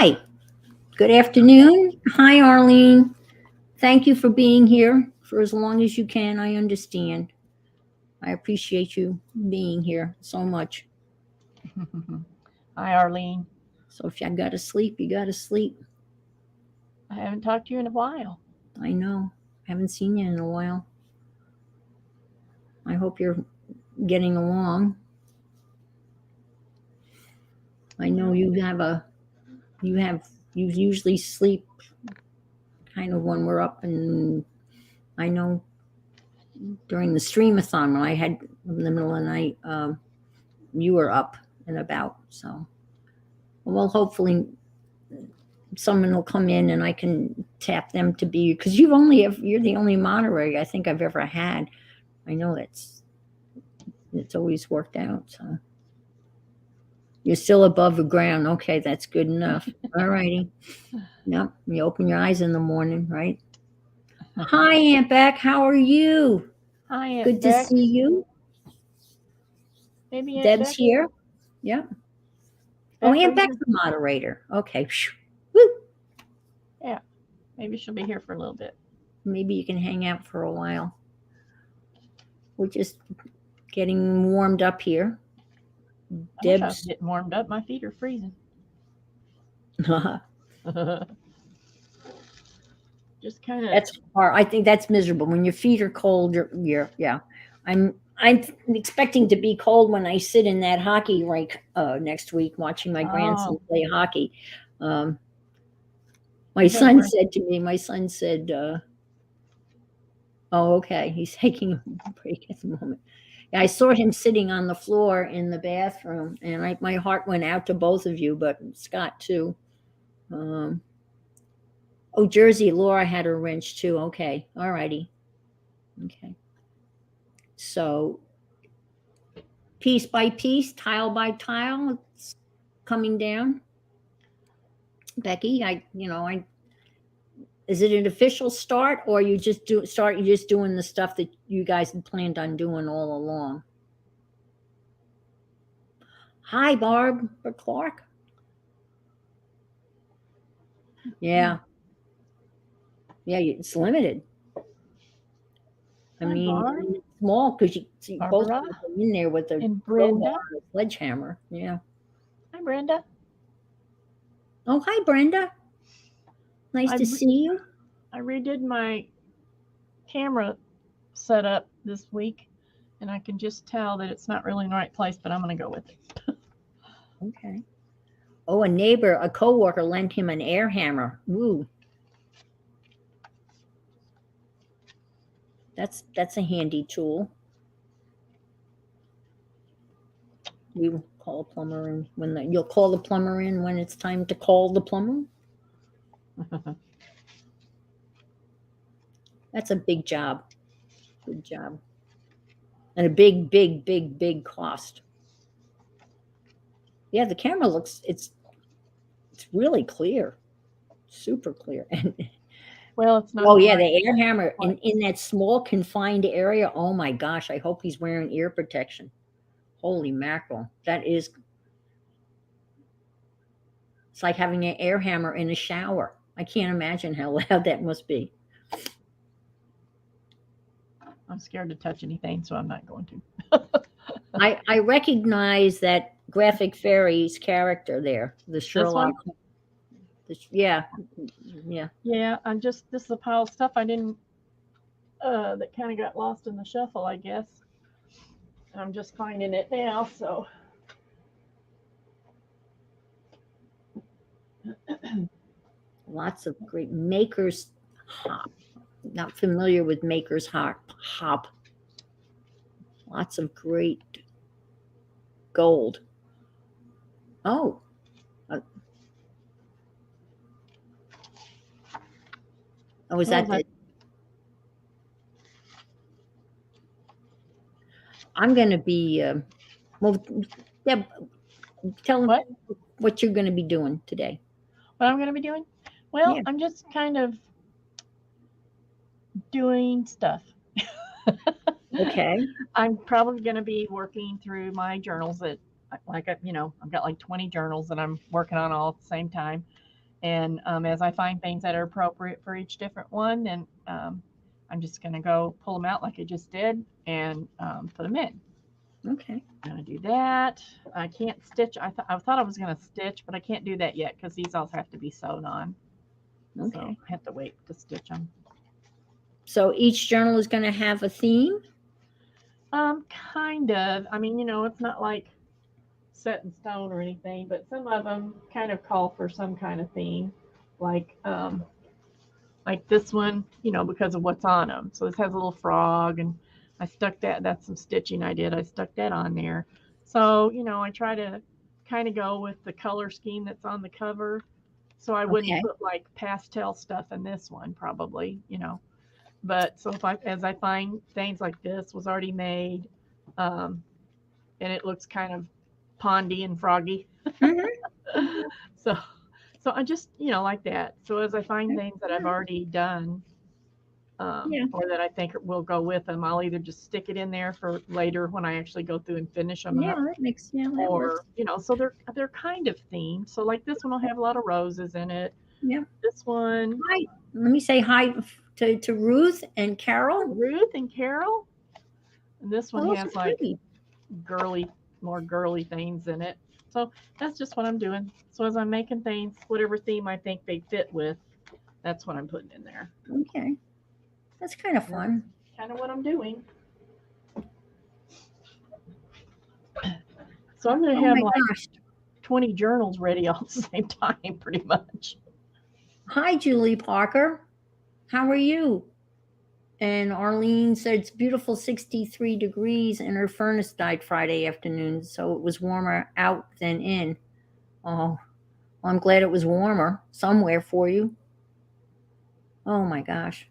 Hi, good afternoon. Hi, Arlene. Thank you for being here for as long as you can. I understand. I appreciate you being here so much. Hi, Arlene. So if you got to sleep, you got to sleep. I haven't talked to you in a while. I know. Haven't seen you in a while. I hope you're getting along. I know Well, you usually sleep kind of when we're up, and I know during the streamathon when I had in the middle of the night, you were up and about. So, well, hopefully someone will come in and I can tap them to be, because you're the only moderator I think I've ever had. I know it's always worked out. So you're still above the ground. Okay, that's good enough. All righty. Yep. You open your eyes in the morning, right? Hi, Aunt Beck. How are you? hi, Aunt Good to Beck. see you. Maybe Aunt Deb's Beck. here. Yep. Oh, Beck, are Aunt you Beck's here? the moderator. Okay. Phew. Woo. Yeah, maybe she'll be here for a little bit. Maybe you can hang out for a while. We're just getting warmed up here. I wish I was Deb's getting warmed up. My feet are freezing. Just kind of. that's hard. I think that's miserable when your feet are cold. You're yeah. I'm expecting to be cold when I sit in that hockey rink next week watching my grandson Oh, play hockey. Um, my you better son wear. said to me, my son said, "Oh, okay." He's taking a break at the moment. Yeah, I saw him sitting on the floor in the bathroom, and my heart went out to both of you, but Scott too. Um, oh, Jersey, Laura had her wrench too. Okay, all righty. Okay. So piece by piece, tile by tile, it's coming down. Becky, I is it an official start or you just doing the stuff that you guys had planned on doing all along? Hi, Barb or Clark. Hmm. Yeah, yeah, it's limited. I Hi, mean, Barb, it's small because you see both of Barbara, you are in there with a and crowbar Brenda. and a sledgehammer. Yeah. Hi, Brenda. Oh, hi, Brenda. Nice I to re- see you. I redid my camera setup this week, and I can just tell that it's not really in the right place. But I'm going to go with it. Okay. Oh, a coworker lent him an air hammer. Ooh, that's a handy tool. We will call a plumber in you'll call the plumber in when it's time to call the plumber. That's a big job. Big job. And a big, big, big, big cost. Yeah, the camera looks it's really clear. Super clear. And Well, it's not oh in the yeah, right the air hammer place. in that small confined area. Oh my gosh, I hope he's wearing ear protection. Holy mackerel. It's like having an air hammer in a shower. I can't imagine how loud that must be. I'm scared to touch anything, so I'm not going to. I recognize that graphic fairy's character there, the This Sherlock. one? Yeah, yeah. Yeah, this is a pile of stuff I didn't, that kind of got lost in the shuffle, I guess. I'm just finding it now, so. Lots of great makers hop. Not familiar with makers hop. Lots of great gold. Oh, uh, oh, is What was that that? the? I'm going to be. Well, Deb, tell them What? what you're going to be doing today. What I'm going to be doing? Well, Yeah. I'm just kind of doing stuff. Okay. I'm probably going to be working through my journals that, I've got like 20 journals that I'm working on all at the same time. And as I find things that are appropriate for each different one, then I'm just going to go pull them out like I just did and put them in. Okay. I'm going to do that. I can't stitch. I thought I was going to stitch, but I can't do that yet because these also have to be sewn on. Okay. So I have to wait to stitch them. So each journal is going to have a theme? Kind of. I mean, it's not like set in stone or anything, but some of them kind of call for some kind of theme, like this one, because of what's on them. So this has a little frog, and I stuck that. That's some stitching I did. I stuck that on there. So I try to kind of go with the color scheme that's on the cover. So I wouldn't put like pastel stuff in this one, probably. But so as I find things like this was already made, and it looks kind of pondy and froggy. Mm-hmm. so I just like that. So as I find things that I've already done, or that I think will go with them, I'll either just stick it in there for later when I actually go through and finish them up. That Or works. so they're kind of themed. So like this one will have a lot of roses in it. Yeah. This one, Hi. Let me say hi to Ruth and Carol. Ruth and Carol. And this one Oh, has so like pretty. more girly things in it. So that's just what I'm doing. So as I'm making things, whatever theme I think they fit with, that's what I'm putting in there. Okay. That's kind of fun. That's kind of what I'm doing. So I'm going to have like 20 journals ready all at the same time, pretty much. Hi, Julie Parker. How are you? And Arlene said it's beautiful 63 degrees and her furnace died Friday afternoon, so it was warmer out than in. Oh, well, I'm glad it was warmer somewhere for you. Oh my gosh.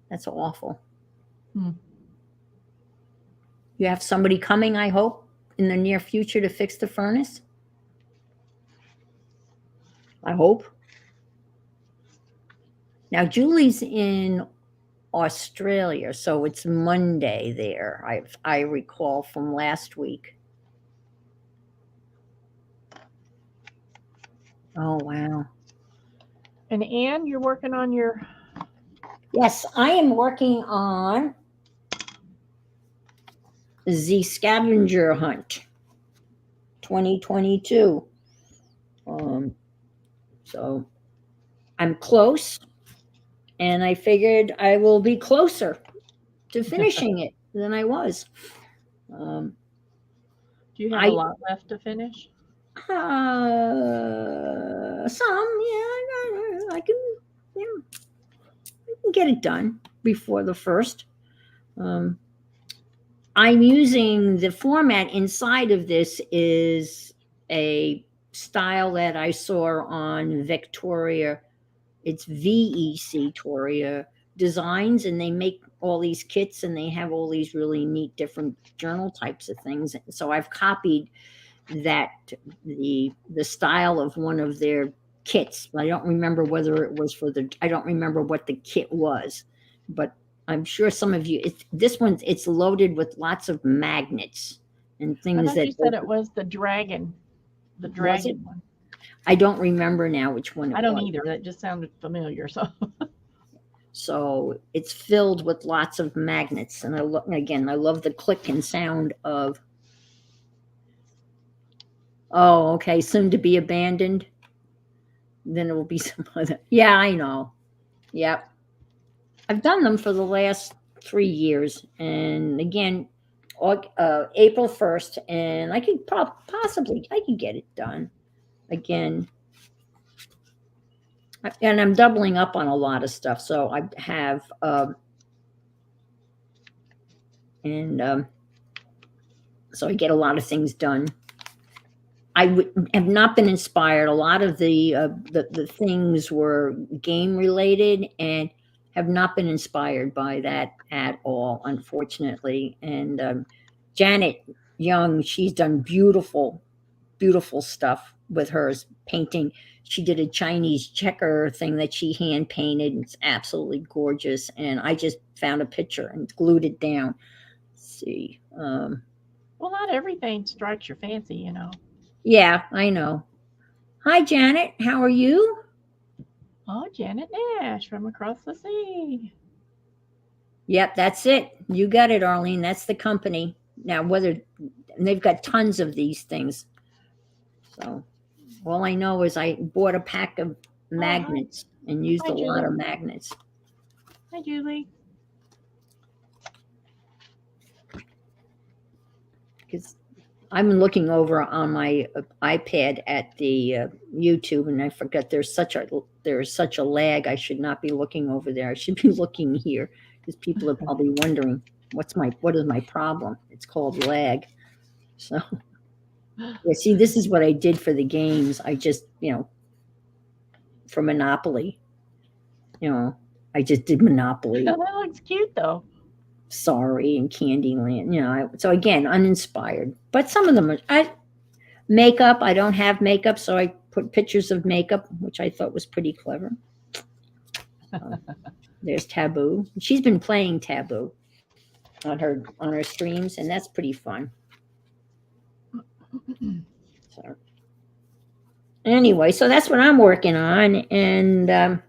That's awful. You have somebody coming, I hope, in the near future to fix the furnace? I hope. Now, Julie's in Australia, so it's Monday there, I recall from last week. Oh, wow. And Anne, you're working on your... Yes, I am working on the scavenger hunt 2022. So I'm close, and I figured I will be closer to finishing it than I was. Do you have a lot left to finish? Some, yeah. I can get it done before the 1st. I'm using the format inside of this is a style that I saw on Victoria. It's Victoria Designs, and they make all these kits, and they have all these really neat different journal types of things. So I've copied that the style of one of their kits. I don't remember whether it was I don't remember what the kit was, but I'm sure some of you, this one, it's loaded with lots of magnets and things. I thought you said it was the dragon one. I don't remember now which one it was. I don't either. That just sounded familiar. So it's filled with lots of magnets. And I love the click and sound of, oh, okay, soon to be abandoned. Then it will be some other. Yeah, I know. Yep. I've done them for the last 3 years. And again, April 1st, and I could possibly get it done again. And I'm doubling up on a lot of stuff. So I have, so I get a lot of things done. I have not been inspired. A lot of the things were game related and have not been inspired by that at all, unfortunately. And Janet Young, she's done beautiful stuff with hers painting. She did a Chinese checker thing that she hand painted. It's absolutely gorgeous. And I just found a picture and glued it down. Let's see. Well, not everything strikes your fancy, Yeah, I know. Hi, Janet. How are you? Oh, Janet Nash from across the sea. Yep, that's it. You got it, Arlene. That's the company. Now, and they've got tons of these things. So all I know is I bought a pack of magnets and used Hi, a lot Julie. of magnets. Hi, Julie. Because I'm looking over on my iPad at the YouTube, and I forgot there's such a lag. I should not be looking over there. I should be looking here because people are probably wondering what is my problem. It's called lag. So yeah, see, this is what I did for the games. I just for Monopoly, I just did Monopoly. That looks cute, though. Sorry, and Candyland. So again, uninspired. But some of them are makeup. I don't have makeup, so I put pictures of makeup, which I thought was pretty clever. There's Taboo. She's been playing Taboo on her streams, and that's pretty fun. So anyway, so that's what I'm working on, and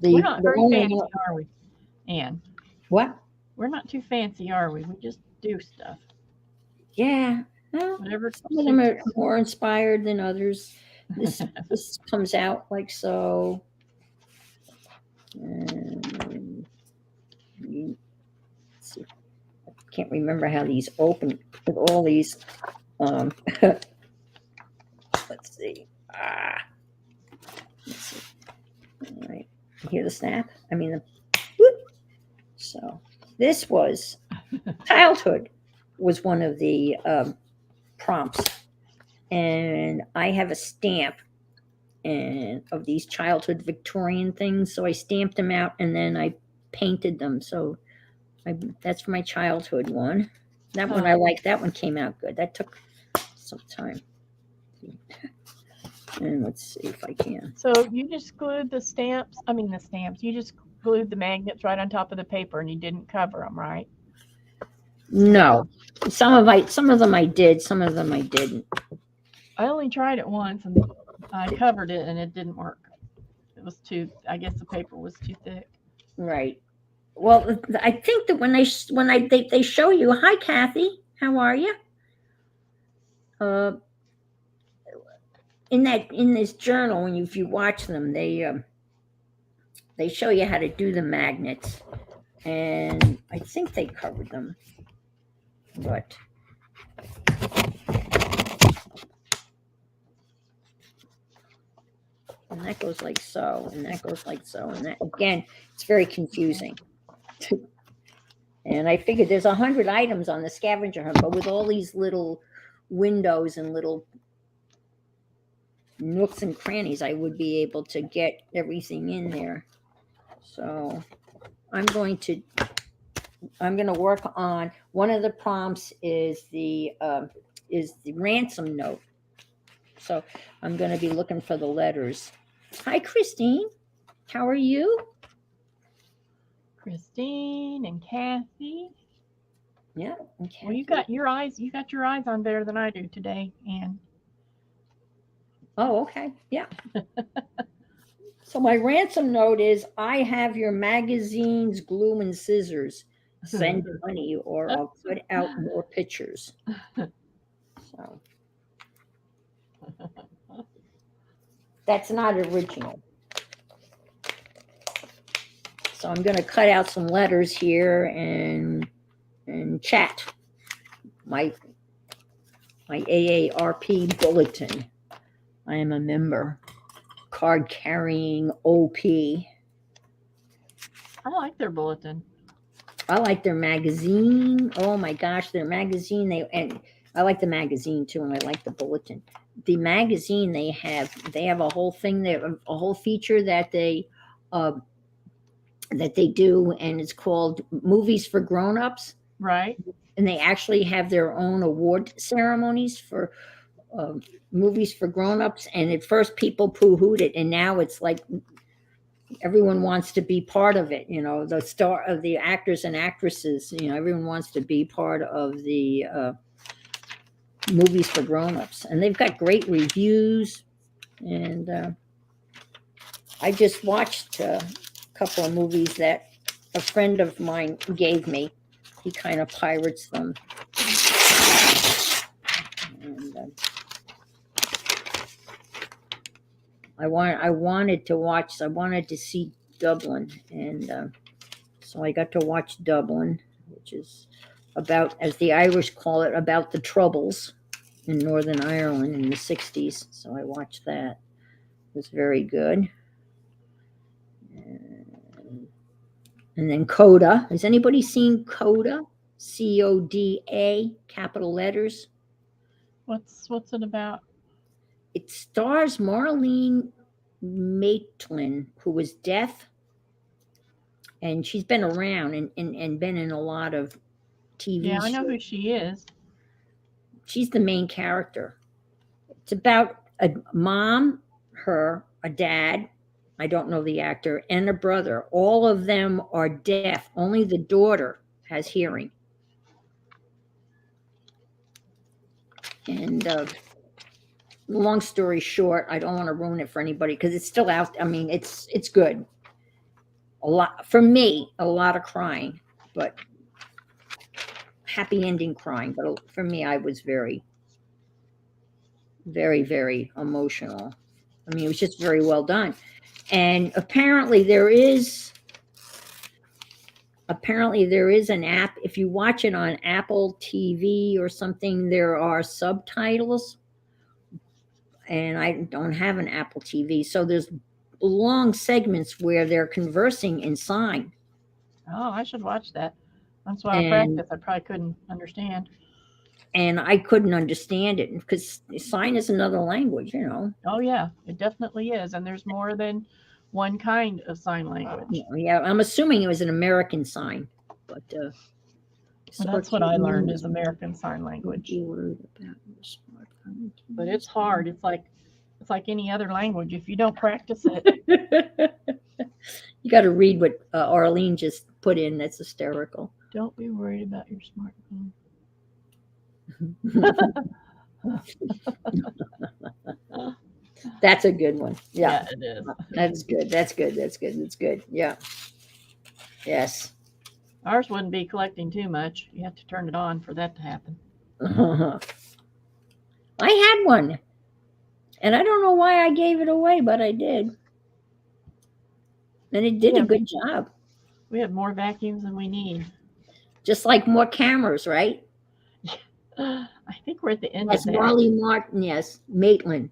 We're not very fancy, are we, Anne? What? We're not too fancy, are we? We just do stuff. Yeah. Well, Whatever. Some of them are more inspired than others. This comes out like so. And let's see. I can't remember how these open with all these. Let's see. Let's see. All right. You hear the snap? I mean, whoop. So this was childhood was one of the prompts, and I have a stamp and of these childhood Victorian things. So I stamped them out and then I painted them. So that's for my childhood one. That one I like. That one came out good. That took some time. And let's see if I can. So you just glued the stamps. I mean the stamps. You just glued the magnets right on top of the paper, and you didn't cover them, right? No, some of them I did. Some of them I didn't. I only tried it once, and I covered it, and it didn't work. It was too. I guess the paper was too thick. Right. Well, I think that when they show you, hi Kathy, how are you? In this journal, if you watch them, they show you how to do the magnets, and I think they covered them, but and that goes like so, and that goes like so, and that again, it's very confusing. And I figured there's 100 items on the scavenger hunt, but with all these little windows and little nooks and crannies, I would be able to get everything in there. So I'm going to work on one of the prompts is the ransom note. So I'm going to be looking for the letters. Hi, Christine. How are you? Christine and Kathy. Yeah. Okay. Well, you got your eyes on better than I do today, Anne. Oh, okay. Yeah. So my ransom note is, I have your magazines, glue, and scissors. Send money or I'll cut out more pictures. So that's not original. So I'm going to cut out some letters here and chat my AARP bulletin. I am a member. Card carrying OP. I like their bulletin. I like their magazine. Oh my gosh, their magazine. And I like the magazine too, and I like the bulletin. The magazine they have a whole thing there, a whole feature that they do, and it's called Movies for Grown-Ups. Right. And they actually have their own award ceremonies for movies for grown-ups. And at first people poo-hooed it, and now it's like everyone wants to be part of it. The star of the actors and actresses, everyone wants to be part of the movies for grown-ups, and they've got great reviews. And I just watched a couple of movies that a friend of mine gave me. He kind of pirates them. And I wanted to see Dublin, and so I got to watch Dublin, which is about, as the Irish call it, about the Troubles in Northern Ireland in the 60s. So I watched that. It was very good. And then Coda. Has anybody seen Coda? CODA, capital letters. What's it about? It stars Marlene Maitland, who was deaf, and she's been around and been in a lot of TV Yeah, I shows. know who she is. She's the main character. It's about a mom, a dad, I don't know the actor, and a brother. All of them are deaf. Only the daughter has hearing. And long story short, I don't want to ruin it for anybody because it's still out. I mean, it's good. A lot for me, a lot of crying, but happy ending crying. But for me, I was very, very, very emotional. I mean, it was just very well done. And apparently there is an app. If you watch it on Apple TV or something, there are subtitles. And I don't have an Apple TV, so there's long segments where they're conversing in sign. Oh, I should watch that. That's why I And practice. I probably couldn't understand. and I couldn't understand it because sign is another language, you know. Oh yeah, it definitely is, and there's more than one kind of sign language. Yeah, I'm assuming it was an American sign, but Well, so that's what I learned is American Sign Language. But it's hard. It's like any other language. If you don't practice it, You got to read what Arlene just put in. That's hysterical. don't be worried about your smartphone. That's a good one. Yeah, it is. that's good. That's good. That's good. That's good. Yeah. Yes. Ours wouldn't be collecting too much. You have to turn it on for that to happen. I had one, and I don't know why I gave it away, but I did, and it did a good job. We have more vacuums than we need. Just like more cameras, right? I think we're at the end Yes, of that. Marley Martin. Yes, Maitland.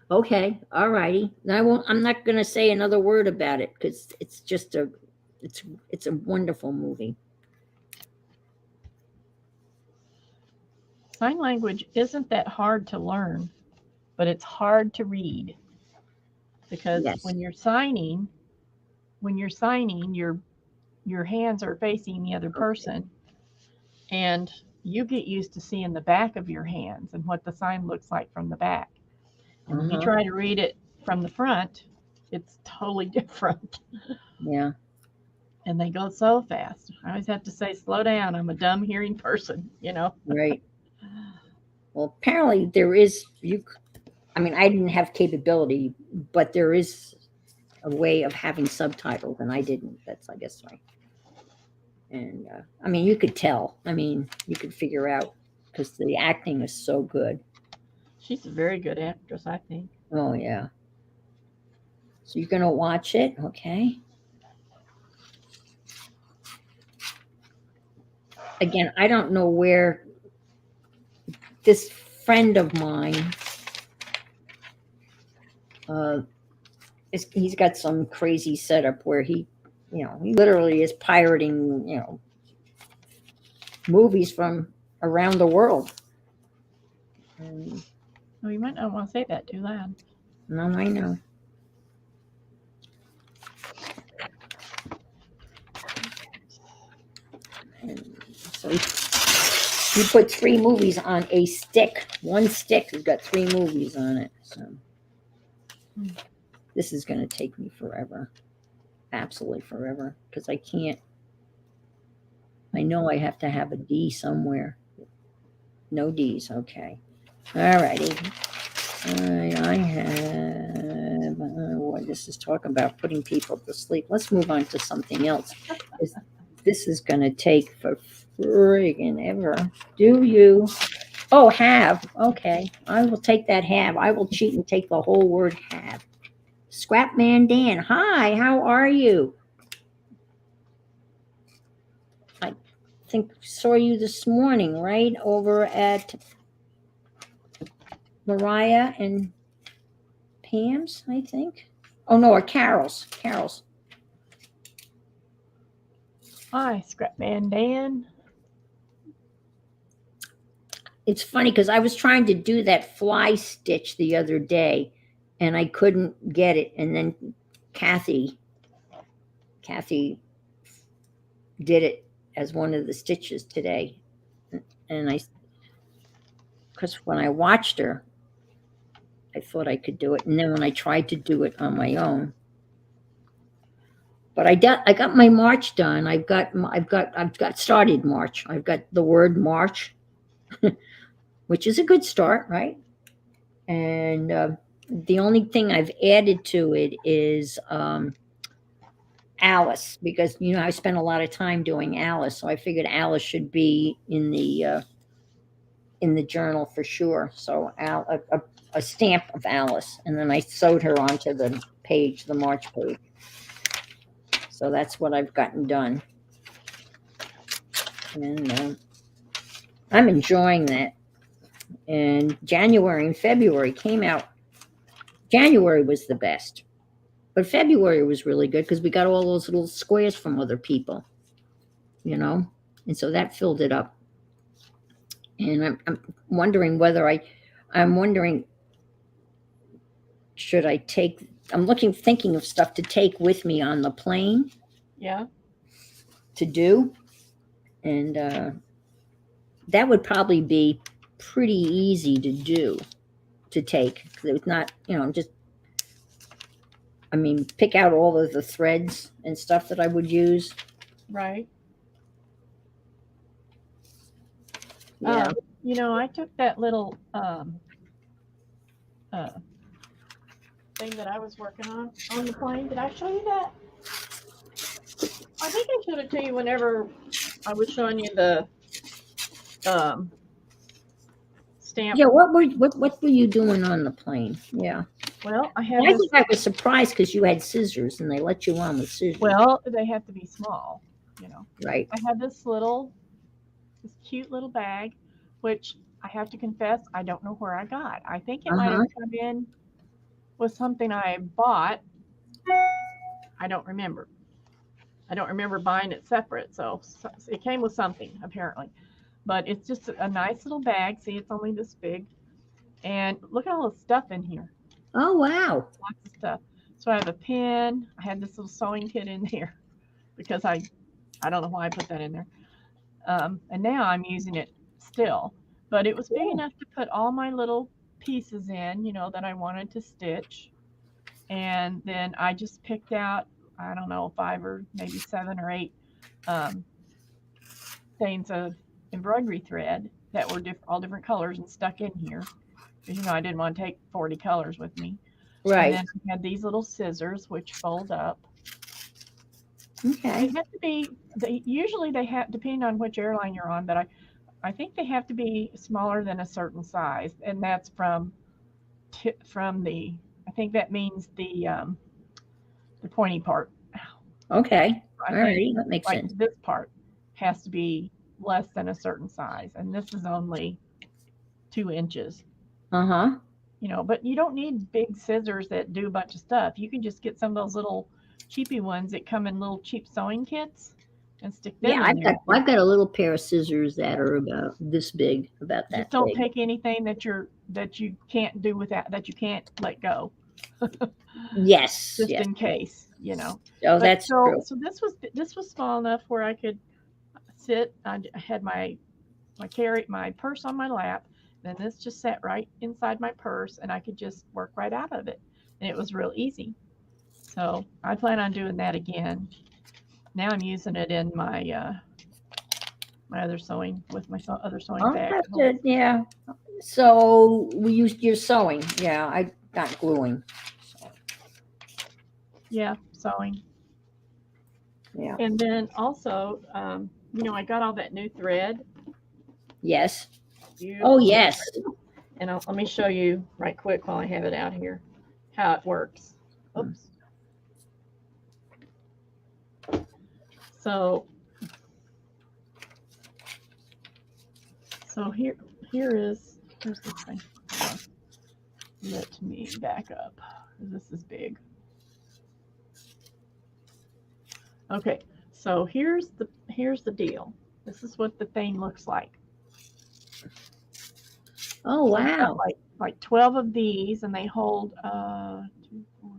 Okay, all righty. I'm not going to say another word about it because it's just it's a wonderful movie. Sign language isn't that hard to learn, but it's hard to read because Yes. when you're signing, your hands are facing the other person, and you get used to seeing the back of your hands and what the sign looks like from the back. And when you try to read it from the front, it's totally different. Yeah. And they go so fast. I always have to say, slow down. I'm a dumb hearing person, you know? Right. Well, apparently there is, I mean, I didn't have capability, but there is a way of having subtitles, and I didn't. That's, I guess, why. And, I mean, you could tell. I mean, you could figure out because the acting is so good. She's a very good actress, I think. Oh, yeah. So you're going to watch it, okay? Again, I don't know where this friend of mine, he's got some crazy setup where he literally is pirating, movies from around the world. And, Well, you might not want to say that too loud. no, I know. And so he put 3 movies on a stick. One stick has got 3 movies on it. So this is going to take me forever. Absolutely forever. Because I can't. I know I have to have a D somewhere. No D's. Okay. All righty. I have. This is talking about putting people to sleep. Let's move on to something else. This is going to take for friggin' ever. Do you? Oh, have. Okay. I will take that have. I will cheat and take the whole word have. Scrapman Dan. Hi, how are you? I think saw you this morning, right? Over at Mariah and Pam's, I think. Oh no, or Carol's. Carol's. Hi, Scrapman Dan. It's funny because I was trying to do that fly stitch the other day and I couldn't get it. And then Kathy did it as one of the stitches today. And because when I watched her, I thought I could do it. And then when I tried to do it on my own, but I got my March done. I've got started March. I've got the word March, which is a good start, right? And the only thing I've added to it is Alice, because I spent a lot of time doing Alice, so I figured Alice should be in the journal for sure. So a stamp of Alice, and then I sewed her onto the page, the March page. So that's what I've gotten done, and I'm enjoying that. And January and February came out. January was the best, but February was really good because we got all those little squares from other people, and so that filled it up. And I'm wondering I'm wondering, should I take? I'm thinking of stuff to take with me on the plane. Yeah. To do, and that would probably be pretty easy to take because it was not, just. I mean, pick out all of the threads and stuff that I would use. Right. Yeah. I took that little thing that I was working on the plane. Did I show you that? I think I showed it to you whenever I was showing you the stamp. Yeah. What were you doing on the plane? Yeah. Well, I had I this. think I was surprised because you had scissors and they let you on with scissors. Well, they have to be small, Right. I had this cute little bag, which I have to confess, I don't know where I got. I think it might have come in with something I bought. I don't remember. I don't remember buying it separate, so it came with something apparently. But it's just a nice little bag. See, it's only this big, and look at all the stuff in here. Oh wow! Lots of stuff. So I have a pen. I had this little sewing kit in there because I don't know why I put that in there. And now I'm using it still, but it was big enough to put all my little pieces in, that I wanted to stitch. And then I just picked out, I don't know, 5 or maybe 7 or 8 skeins of embroidery thread that were all different colors and stuck in here. Because, I didn't want to take 40 colors with me. Right. And then I had these little scissors which fold up. Okay. They have to be. Usually they have, depending on which airline you're on, but I think they have to be smaller than a certain size, and that's from the. I think that means the pointy part. Okay. All right. That makes sense. This part has to be less than a certain size, and this is only 2 inches. But you don't need big scissors that do a bunch of stuff. You can just get some of those little cheapy ones that come in little cheap sewing kits and stick them in there. I've got a little pair of scissors that are about this big, about that. Just don't take anything that you can't do without, that you can't let go. Yes. Just in case, Oh, that's true. So this was small enough where I could sit. I had my purse on my lap. Then this just sat right inside my purse, and I could just work right out of it, and it was real easy. So I plan on doing that again. Now I'm using it in my my other sewing with my other sewing I'll bag. have to, yeah. So we used your sewing. Yeah, I got gluing. So, Yeah, sewing. yeah. And then also, I got all that new thread. Yes. Oh, Beautiful. yes. And let me show you right quick while I have it out here how it works. Oops. So here's this thing. Let me back up. This is big. Okay, so here's the deal. This is what the thing looks like. Oh, So I've got wow. like 12 of these, and they hold 2, 4,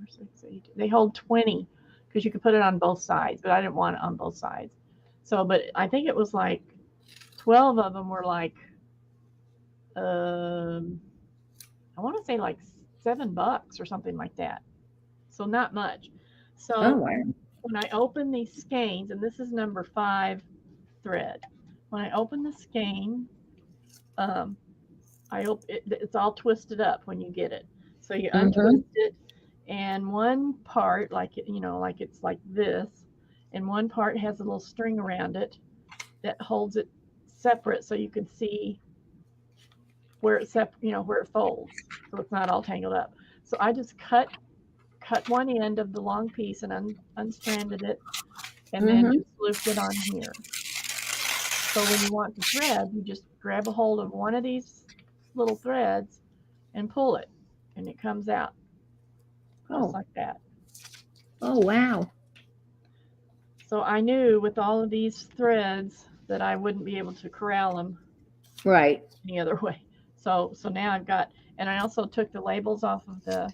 6, 8. They hold 20 because you could put it on both sides, but I didn't want it on both sides. So, but I think it was like 12 of them were like, I want to say like $7 or something like that. So not much. So Oh, wow. when I open these skeins, and this is number 5 thread, when I open the skein, it's all twisted up when you get it. So you untwist it, and one part, like it's like this, and one part has a little string around it that holds it separate, so you can see where where it folds, so it's not all tangled up. So I just cut one end of the long piece and unstranded it, and then just looped it on here. So when you want the thread, you just grab a hold of one of these little threads and pull it, and it comes out just like that. Oh, wow. So I knew with all of these threads that I wouldn't be able to corral them Right. any other way. So now I've got, and I also took the labels off of the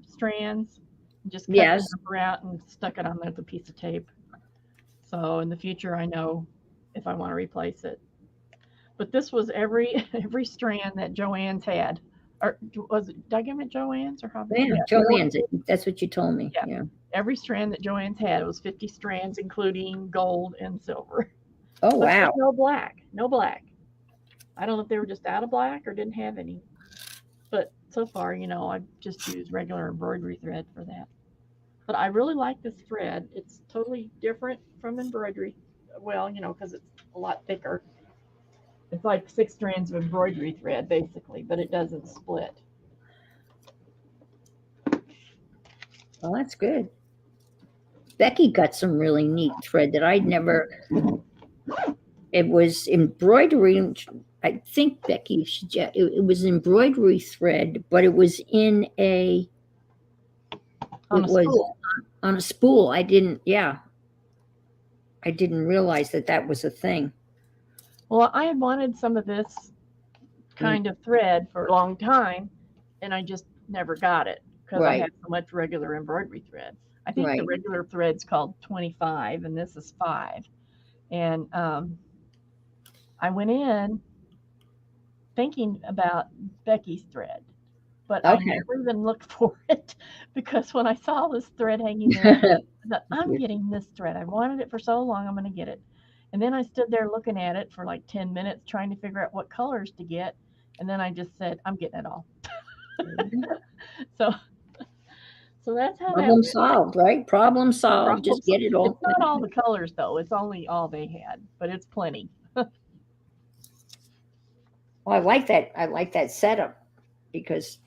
strands, and just cut Yes. the number out and stuck it on there with a piece of tape. So in the future, I know if I want to replace it. But this was every strand that Joanne's had. Or was it, did I give it Joanne's or how? Yeah, Joanne's. That's what you told me. Yeah. Every strand that Joanne's had, it was 50 strands, including gold and silver. Oh, But wow. no black. No black. I don't know if they were just out of black or didn't have any. But so far, I've just used regular embroidery thread for that. But I really like this thread. It's totally different from embroidery. Well, because it's a lot thicker. It's like 6 strands of embroidery thread, basically, but it doesn't split. Well, that's good. Becky got some really neat thread that I'd never. It was embroidery. I think Becky, it was embroidery thread, but it was in a. On It a was spool. on a spool. I didn't. Yeah. I didn't realize that was a thing. Well, I had wanted some of this kind of thread for a long time, and I just never got it because I had so much regular embroidery thread. I think the regular thread's called 25, and this is 5. And I went in thinking about Becky's thread, but I never even looked for it because when I saw this thread hanging there, I thought, I'm getting this thread. I wanted it for so long, I'm going to get it. And then I stood there looking at it for like 10 minutes trying to figure out what colors to get. And then I just said, I'm getting it all. So that's how Problem that solved, right? Problem solved. Just get it all. It's not all the colors though. It's only all they had, but it's plenty. Well, I like that. I like that setup because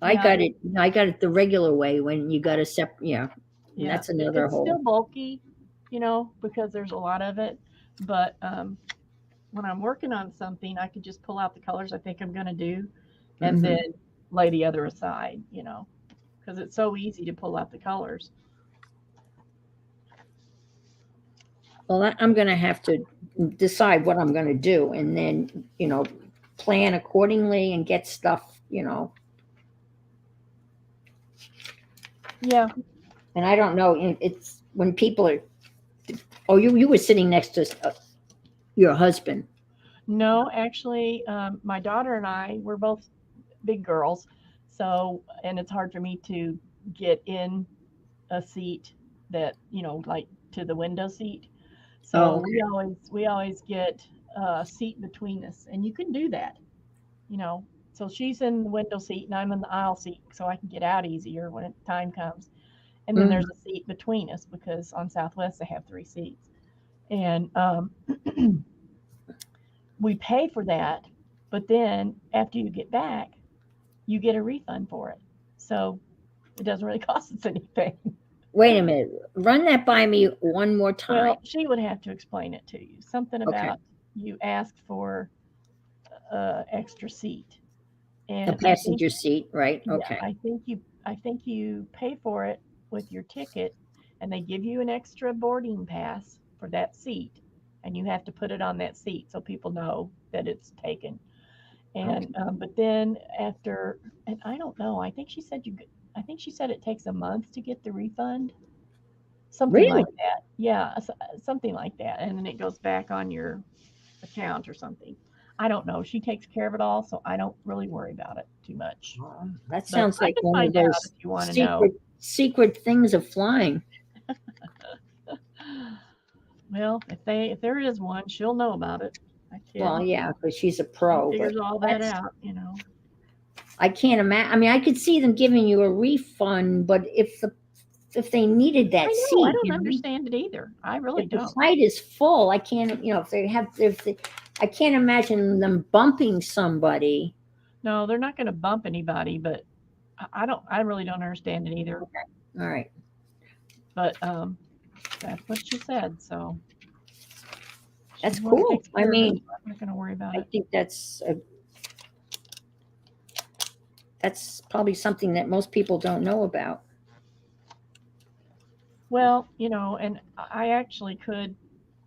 I got it. I got it the regular way when you got a separate. Yeah, that's another it's whole. still bulky, because there's a lot of it. But when I'm working on something, I can just pull out the colors I think I'm going to do, and then lay the other aside. Because it's so easy to pull out the colors. Well, I'm going to have to decide what I'm going to do, and then plan accordingly and get stuff. Yeah. And I don't know. It's when people are. Oh, you were sitting next to your husband. No, actually, my daughter and I, we're both big girls, and it's hard for me to get in a seat that like to the window seat. So okay. we always get a seat between us, and you can do that, you know. So she's in the window seat, and I'm in the aisle seat, so I can get out easier when time comes. And then Mm, there's a seat between us because on Southwest they have 3 seats, and we pay for that. But then after you get back, you get a refund for it. So it doesn't really cost us anything. wait a minute. Run that by me one more time. Well, she would have to explain it to you. Something Okay. about you asked for extra seat, A and I think, passenger seat, right? yeah, Okay. I think you pay for it with your ticket, and they give you an extra boarding pass for that seat, and you have to put it on that seat so people know that it's taken. And Okay. but then after, and I don't know, I think she said I think she said it takes a month to get the refund, something Really? like that. Yeah, something like that, and then it goes back on your account or something. I don't know. She takes care of it all, so I don't really worry about it too much. That But sounds I like can one of find out those if you want to know. secret things of flying. Well, if there is one, she'll know about it. I Well, kid. yeah, because she's a She pro, but figures all that that's out, you know. I can't imagine. I mean, I could see them giving you a refund, but if they needed I that know. I seat, don't understand it either. I really if the don't. flight is full, I can't. I can't imagine them bumping somebody. No, they're not going to bump anybody, but I don't. I really don't understand it either. All right, But that's what she said. So that's she's the one that cool. takes I care of it. mean, So I'm not going to worry about I it. think that's probably something that most people don't know about. Well, you know, and I actually could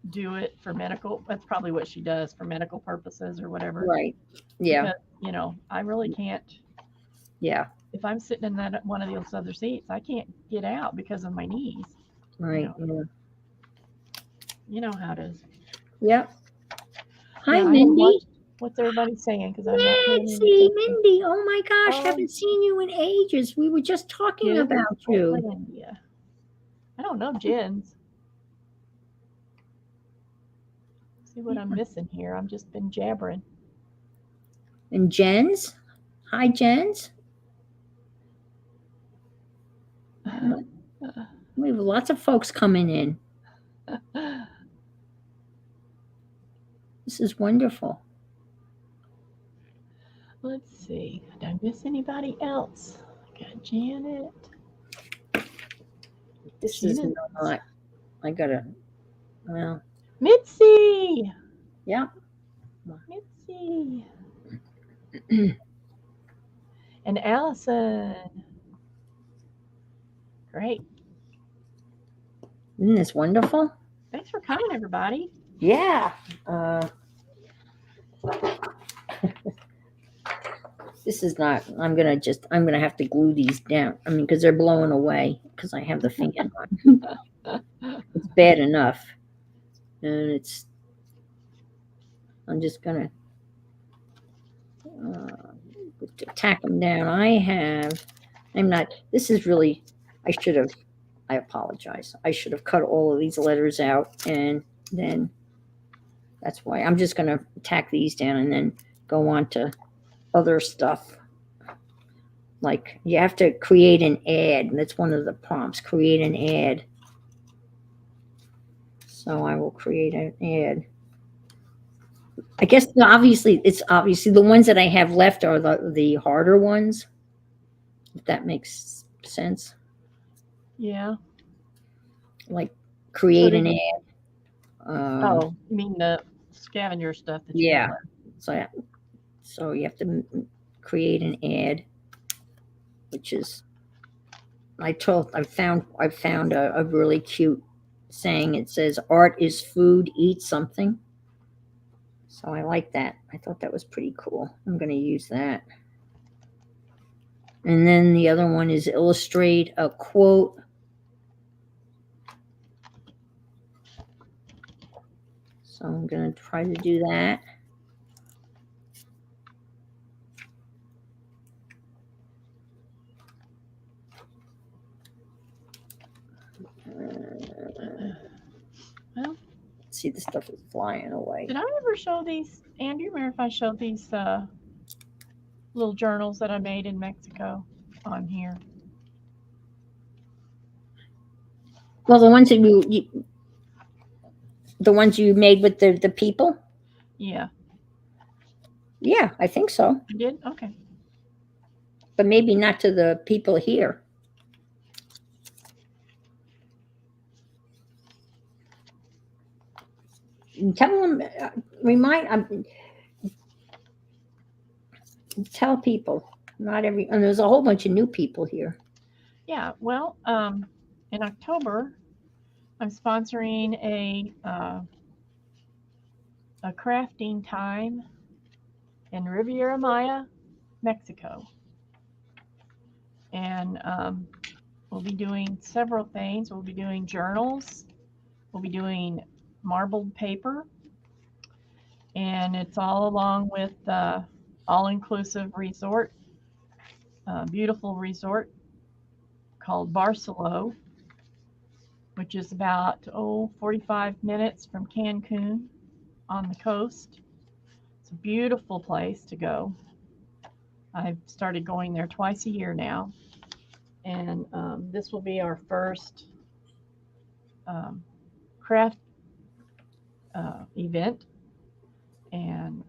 do it for medical. That's probably what she does for medical purposes or whatever. Right. Yeah. Because I really can't. Yeah. If I'm sitting in that one of those other seats, I can't get out because of my knees. You Right. know, Yeah. you know how it is. Yep. Hi, Yeah, I haven't Mindy. watched. What's everybody saying? Because I'm not paying any Nancy, attention. Mindy. Oh my gosh, Oh, haven't seen you in ages. We were just talking Jens, about you. Caitlin, India. I don't know Jens. See what I'm missing here. I'm just been jabbering. And Jens. Hi, Jens. We have lots of folks coming in. This is wonderful. Let's see. Did I miss anybody else? I got Janet. This is Janet. not. I gotta. Well, Mitzi. yeah. Mitzi. And Allison. Great. Isn't this wonderful? Thanks for coming, everybody. Yeah. This is not. I'm gonna have to glue these down. I mean, because they're blowing away because I have the fan on. It's bad enough, and I'm just gonna tack them down. I'm not. This is really. I should have. I apologize. I should have cut all of these letters out, and then that's why I'm just gonna tack these down and then go on to other stuff. Like you have to create an ad, and that's one of the prompts. Create an ad. So I will create an ad. I guess it's obviously the ones that I have left are the harder ones. If that makes sense. Yeah. Like So create did an you? ad. Oh, you mean the scavenger stuff that you got Yeah. left? So you have to create an ad, which is I found a really cute saying. It says art is food, eat something. So I like that. I thought that was pretty cool. I'm going to use that. And then the other one is illustrate a quote. So I'm going to try to do that. Well, See, the stuff is flying away. Did I ever show these? Anne, do you remember if I showed these little journals that I made in Mexico on here? Well, the ones that the ones you made with the people. Yeah, Yeah, I think so, I did. Okay. but maybe not to the people here. Tell them, tell people. Not every, and there's a whole bunch of new people here. Yeah. Well, in October, I'm sponsoring a crafting time in Riviera Maya, Mexico, and we'll be doing several things. We'll be doing journals. We'll be doing marbled paper, and it's all along with all-inclusive resort, beautiful resort called Barceló, which is about 45 minutes from Cancun on the coast. It's a beautiful place to go. I've started going there twice a year now, and this will be our first craft event, and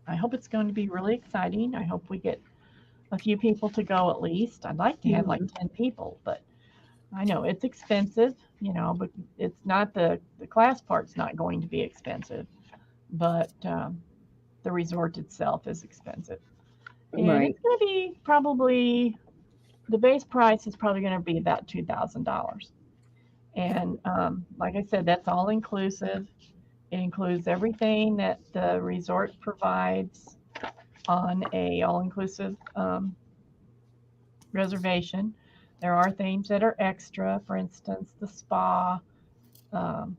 I hope it's going to be really exciting. I hope we get a few people to go at least. I'd like to have like 10 people, but I know it's expensive, but it's not the class part's not going to be expensive, but the resort itself is expensive. And Right. it's going to be probably, the base price is probably going to be about $2,000. And like I said, that's all inclusive. It includes everything that the resort provides on a all-inclusive reservation. There are things that are extra, for instance, the spa, um,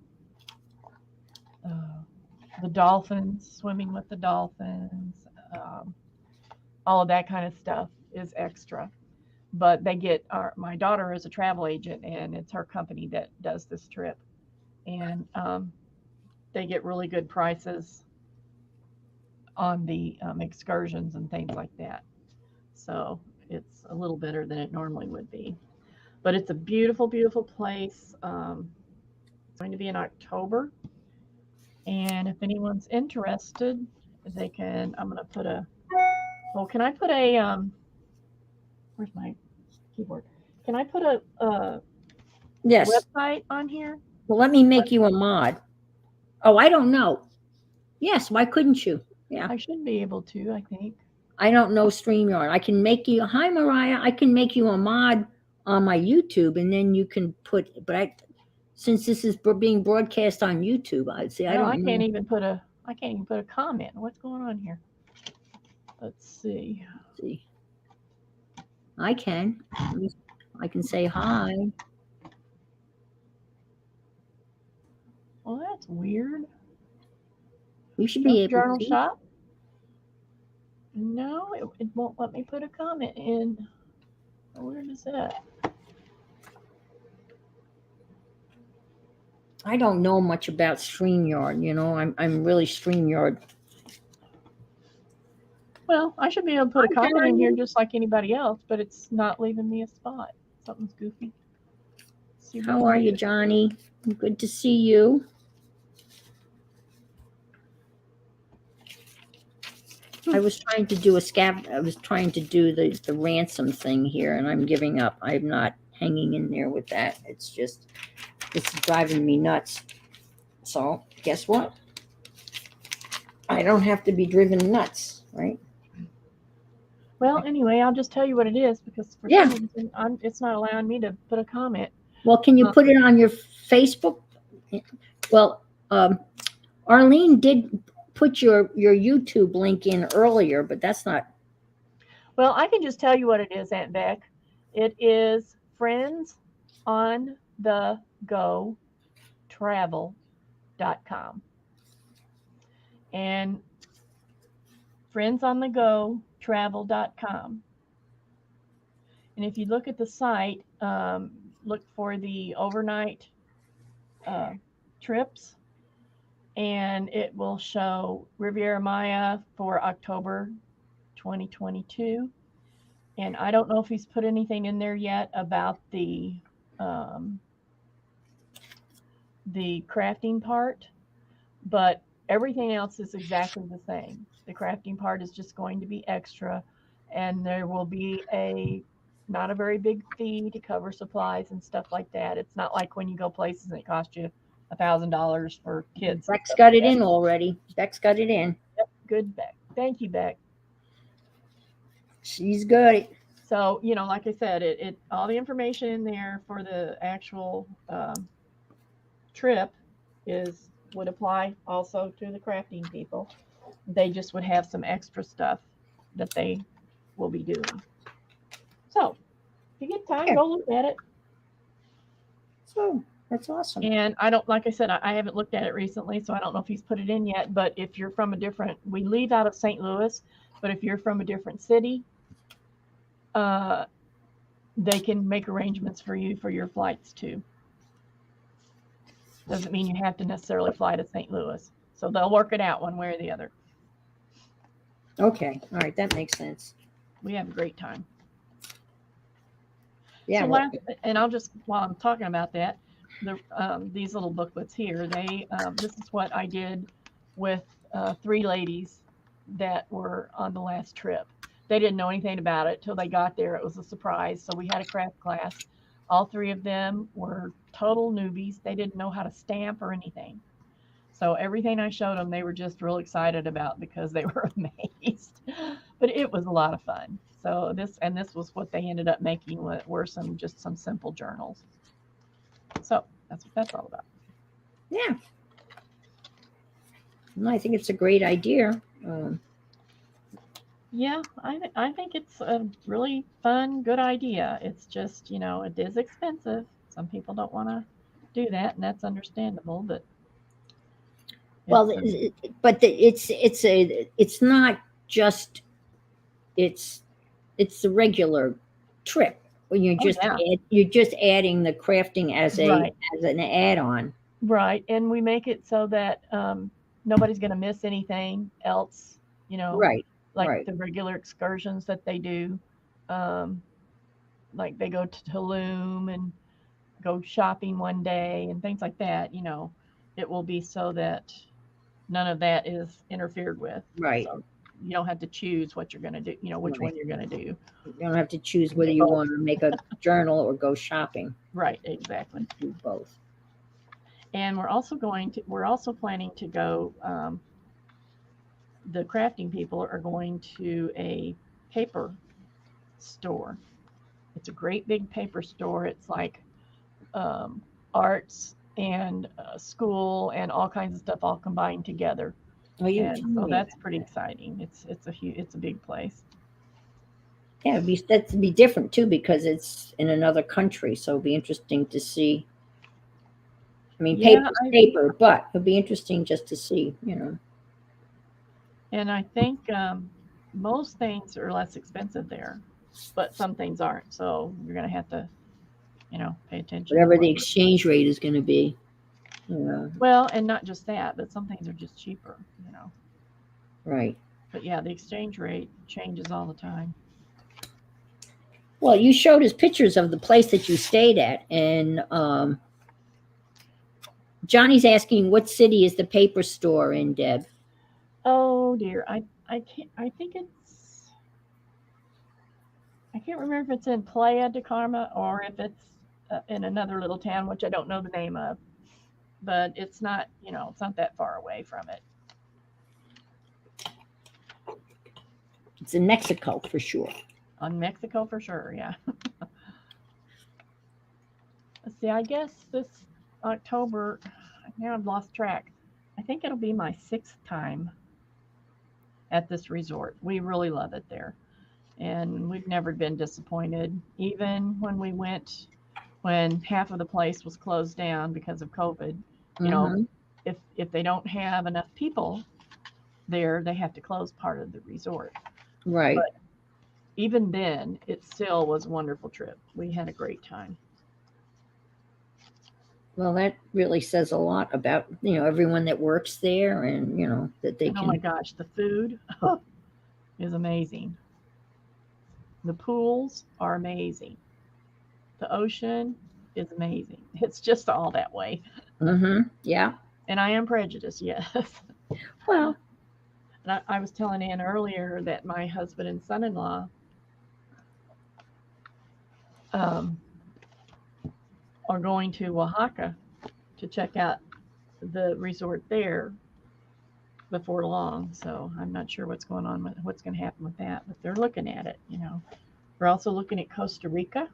the dolphins, swimming with the dolphins, all of that kind of stuff is extra. But my daughter is a travel agent, and it's her company that does this trip. And they get really good prices on the excursions and things like that. So it's a little better than it normally would be. But it's a beautiful, beautiful place. It's going to be in October. And if anyone's interested, I'm going to put can I put where's my keyboard? Can I put a Yes. website on here? Well, let me make you a mod. Oh, I don't know. Yes, why couldn't you? Yeah. I should be able to, I think. I don't know StreamYard. I can make you, hi, Mariah. I can make you a mod on my YouTube, and then you can put, since this is being broadcast on YouTube, I'd say, I don't know. can't even put a comment. What's going on here? Let's see. I can. I can say hi. Well, that's weird. You should be able Journal to. shop? No, it won't let me put a comment in. Where is that? I don't know much about StreamYard. I'm really StreamYard. Well, I should be able to put a comment in here just like anybody else, but it's not leaving me a spot. Something's goofy. How are you, Johnny? Good to see you. I was trying to do the ransom thing here, and I'm giving up. I'm not hanging in there with that. It's driving me nuts. So guess what? I don't have to be driven nuts, right? Well, anyway, I'll just tell you what it is, because for some reason it's not allowing me to put a comment. Well, can you put it on your Facebook? Well, Arlene did put your YouTube link in earlier, but that's not. Well, I can just tell you what it is, Aunt Beck. It is friendsonthegotravel.com. And friendsonthegotravel.com. And if you look at the site, look for the overnight trips, and it will show Riviera Maya for October 2022. And I don't know if he's put anything in there yet about um, the crafting part, but everything else is exactly the same. The crafting part is just going to be extra, and there will be a not a very big fee to cover supplies and stuff like that. It's not like when you go places and it costs you $1,000 for kids and Beck's stuff got like it that. in already. Beck's got it in. Yep, good, Beck. Thank you, Beck. She's got it. So, like I said, it all the information in there for the actual trip would apply also to the crafting people. They just would have some extra stuff that they will be doing. So, if you get time, Yeah. go look at it. So that's awesome. And I don't, like I said, I haven't looked at it recently, so I don't know if he's put it in yet. But if you're from we leave out of St. Louis, but if you're from a different city, they can make arrangements for you for your flights too. Doesn't mean you have to necessarily fly to St. Louis. So they'll work it out one way or the other. Okay. All right. That makes sense. We have a great time. Yeah. So and I'll just, while I'm talking about that, these little booklets here, this is what I did with 3 ladies that were on the last trip. They didn't know anything about it till they got there. It was a surprise. So we had a craft class. All 3 of them were total newbies. They didn't know how to stamp or anything. So everything I showed them, they were just real excited about because they were amazed. But it was a lot of fun. So this was what they ended up making were some simple journals. So that's what that's all about. Yeah. No, I think it's a great idea. Yeah, I think it's a really fun, good idea. It's just, it is expensive. Some people don't want to do that, and that's understandable. But Well, but it's not just it's the regular trip. When you're just adding the crafting as right, an add-on. right, and we make it so that nobody's going to miss anything else. Right. Like Right. the regular excursions that they do. Um, like they go to Tulum and go shopping one day and things like that. It will be so that none of that is interfered with. Right. So you don't have to choose what you're going to do, which Right. one you're going to do. You don't have to choose whether you want to make a journal or go shopping. Right, exactly. Do both. And we're also planning to go, the crafting people are going to a paper store. It's a great big paper store. It's like arts and school and all kinds of stuff all combined together. And so that's pretty exciting. It's a big place. Yeah, that'd be different too because it's in another country, so it'd be interesting to see. I mean, paper, but it'd be interesting just to see, And I think most things are less expensive there, but some things aren't. So you're going to have to, pay attention. Whatever the exchange rate is going to be. Well, and not just that, but some things are just cheaper, Right. But yeah, the exchange rate changes all the time. Well, you showed us pictures of the place that you stayed at, and Johnny's asking what city is the paper store in, Deb? Oh dear, I can't. I think it's. I can't remember if it's in Playa de Carmen or if it's in another little town, which I don't know the name of. But it's not, it's not that far away from it. It's in Mexico for sure. On Mexico for sure, yeah. Let's see, I guess this October, now I've lost track. I think it'll be my 6th time at this resort. We really love it there. And we've never been disappointed. Even when we went, when half of the place was closed down because of COVID, if they don't have enough people there, they have to close part of the resort. Right. But even then, it still was a wonderful trip. We had a great time. Well, that really says a lot about, everyone that works there and, that they And oh my can. gosh, the food is amazing. The pools are amazing. The ocean is amazing. It's just all that way. Yeah. And I am prejudiced, yes. Well, And I was telling Ann earlier that my husband and son-in-law um, are going to Oaxaca to check out the resort there before long. So I'm not sure what's going on with what's going to happen with that, but they're looking at it. We're also looking at Costa Rica,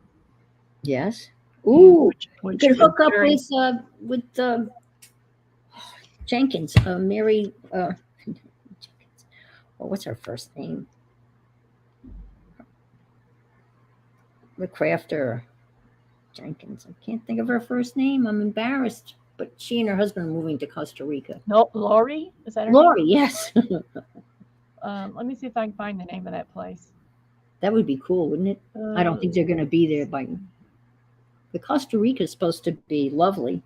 yes. and Ooh, you which could is hook up very with Jenkins, Mary. Well, what's her first name? The crafter Jenkins. I can't think of her first name. I'm embarrassed. But she and her husband are moving to Costa Rica. no Lori. Is that her name? Lori, yes. Let me see if I can find the name of that place. That would be cool, wouldn't it? I don't think they're going to be there by. The Costa Rica is supposed to be lovely.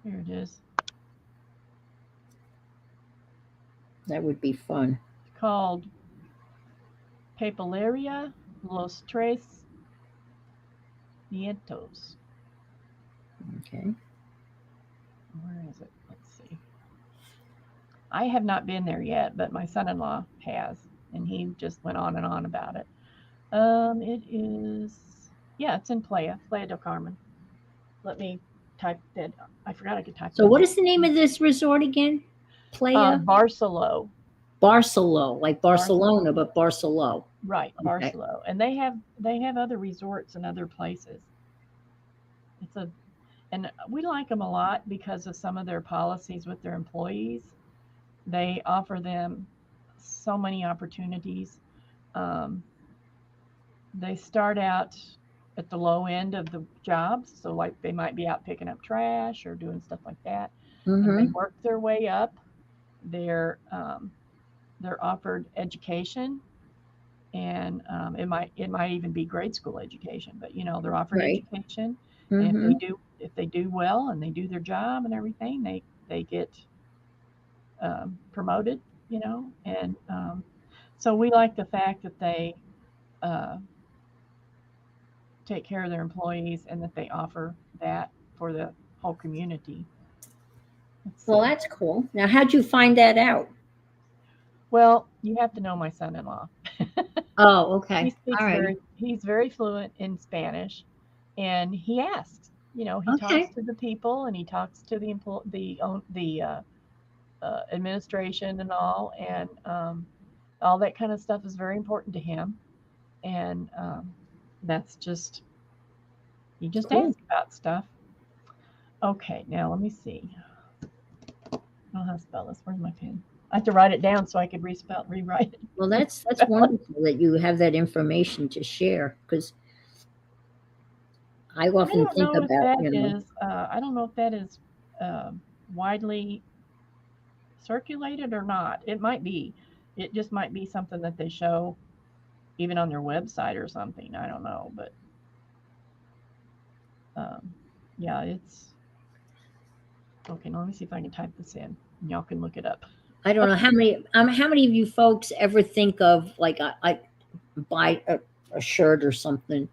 Here it is. That would be fun. It's called Papeleria Los Tres Nietos. Okay. Where is it? Let's see. I have not been there yet, but my son-in-law has, and he just went on and on about it. It is, yeah, it's in Playa del Carmen. Let me type that. I forgot I could type. So, what is the name of this resort again? Playa Barcelo. Barcelo, like Barcelona, but Barcelo. Right, Okay. Barcelo, and they have other resorts and other places. It's a and we like them a lot because of some of their policies with their employees. They offer them so many opportunities. Um, they start out at the low end of the jobs, so like they might be out picking up trash or doing stuff like that, and they Mm-hmm. work their way up. They're offered education, and it might even be grade school education, but they're offered Right. education, and if Mm-hmm. they do well and they do their job and everything, they get promoted, and so we like the fact that they uh, take care of their employees and that they offer that for the whole community. Let's Well, see. that's cool. Now, how'd you find that out? Well, you have to know my son-in-law. Oh, He okay. speaks All right. he's very fluent in Spanish, and he asks. He talks Okay. to the people and he talks to the administration and all that kind of stuff is very important to him. And that's just he just Cool. asks about stuff. Okay, now let me see. I don't know how to spell this. Where's my pen? I have to write it down so I could rewrite Well, it. that's wonderful that you have that information to share because I I often don't think know if about, that is. I don't know if that is widely circulated or not. It might be. It just might be something that they show even on their website or something. I don't know, but um, yeah, it's okay. Now let me see if I can type this in. And y'all can look it up. I don't know how many of you folks ever think of like I buy a shirt or something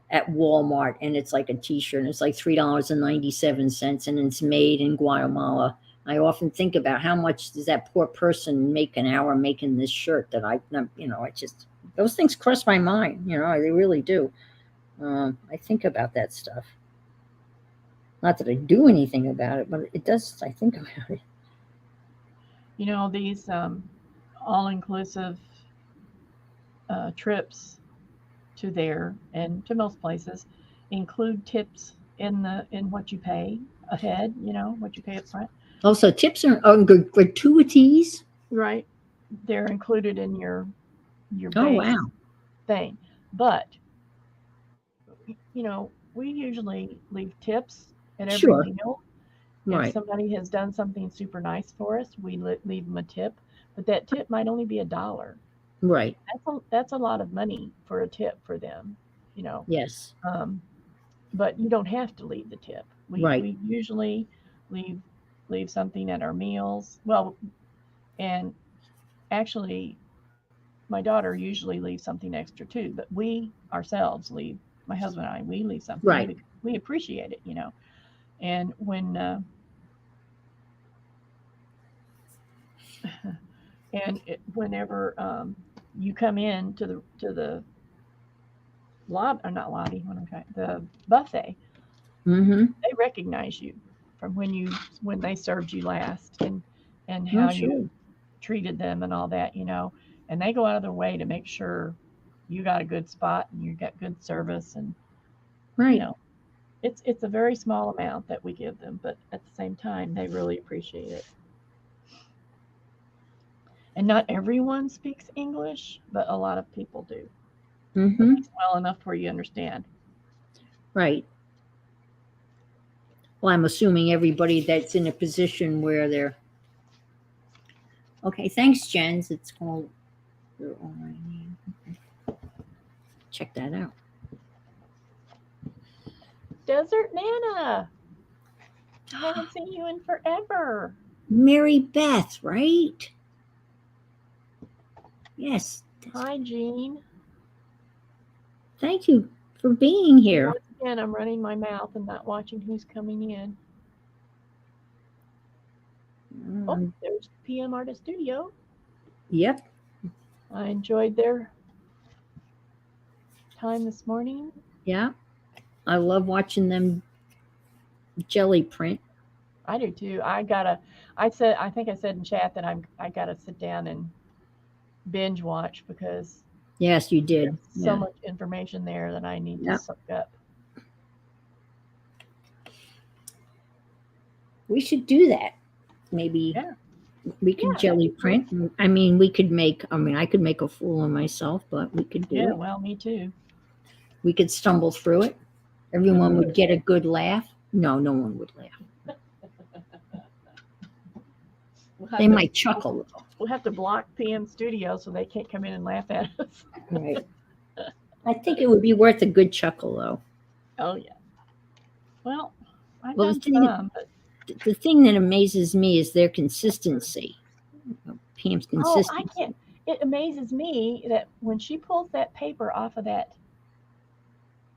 at Walmart and it's like a T-shirt and it's like $3.97 and it's made in Guatemala. I often think about how much does that poor person make an hour making this shirt that I just those things cross my mind. They really do. I think about that stuff. Not that I do anything about it, but it does. I think about it. These all-inclusive trips to there and to most places include tips in what you pay ahead. What you pay up front. Also, tips are gratuities. Right. They're included in your Oh base wow! thing. But, we usually leave tips at every Sure, meal. If right. somebody has done something super nice for us, we leave them a tip, but that tip might only be $1. Right. That's a lot of money for a tip for them, you know. Yes. But you don't have to leave the tip. Right. We usually leave something at our meals. Well, and actually, my daughter usually leaves something extra too. But we ourselves leave. My husband and I, we leave something Right. because we appreciate it, you know. And when whenever you come in to the lobby, or not lobby, what I'm trying, the buffet, Mm-hmm. they recognize you from when they served you last, and Oh, how sure. you treated them and all that, you know. And they go out of their way to make sure you got a good spot and you got good service, and you Right. know, it's a very small amount that we give them, but at the same time, they really appreciate it. And not everyone speaks English, but a lot of people do, at Mm-hmm. least well enough where you understand. Right. Well, I'm assuming everybody that's in a position where they're okay. Thanks, Jens. It's called. Check that out. Desert Nana, I haven't seen you in forever. Mary Beth, right? Yes. Hi, Jean. Thank you for being here. Once again, I'm running my mouth and not watching who's coming in. Oh, there's PM Artist Studio. Yep. I enjoyed their time this morning. Yeah. I love watching them jelly print. I do too. I think I said in chat that I gotta sit down and binge watch because Yes, you did. there's so Yeah. much information there that I need to Yeah. soak up. We should do that. Maybe Yeah. we could Yeah, jelly that'd be cool. print. I mean, we could make, I mean, I could make a fool of myself, but we could do Yeah, it. well, me too. We could stumble through it. Everyone would get a good laugh. No, no one would laugh. They might chuckle. We'll have to block PM Studio so they can't come in and laugh at us. Right. I think it would be worth a good chuckle, though. Oh yeah. Well, I've Well, done some, but the thing that amazes me is their consistency. Pam's oh, I consistency. can't. It amazes me that when she pulls that paper off of that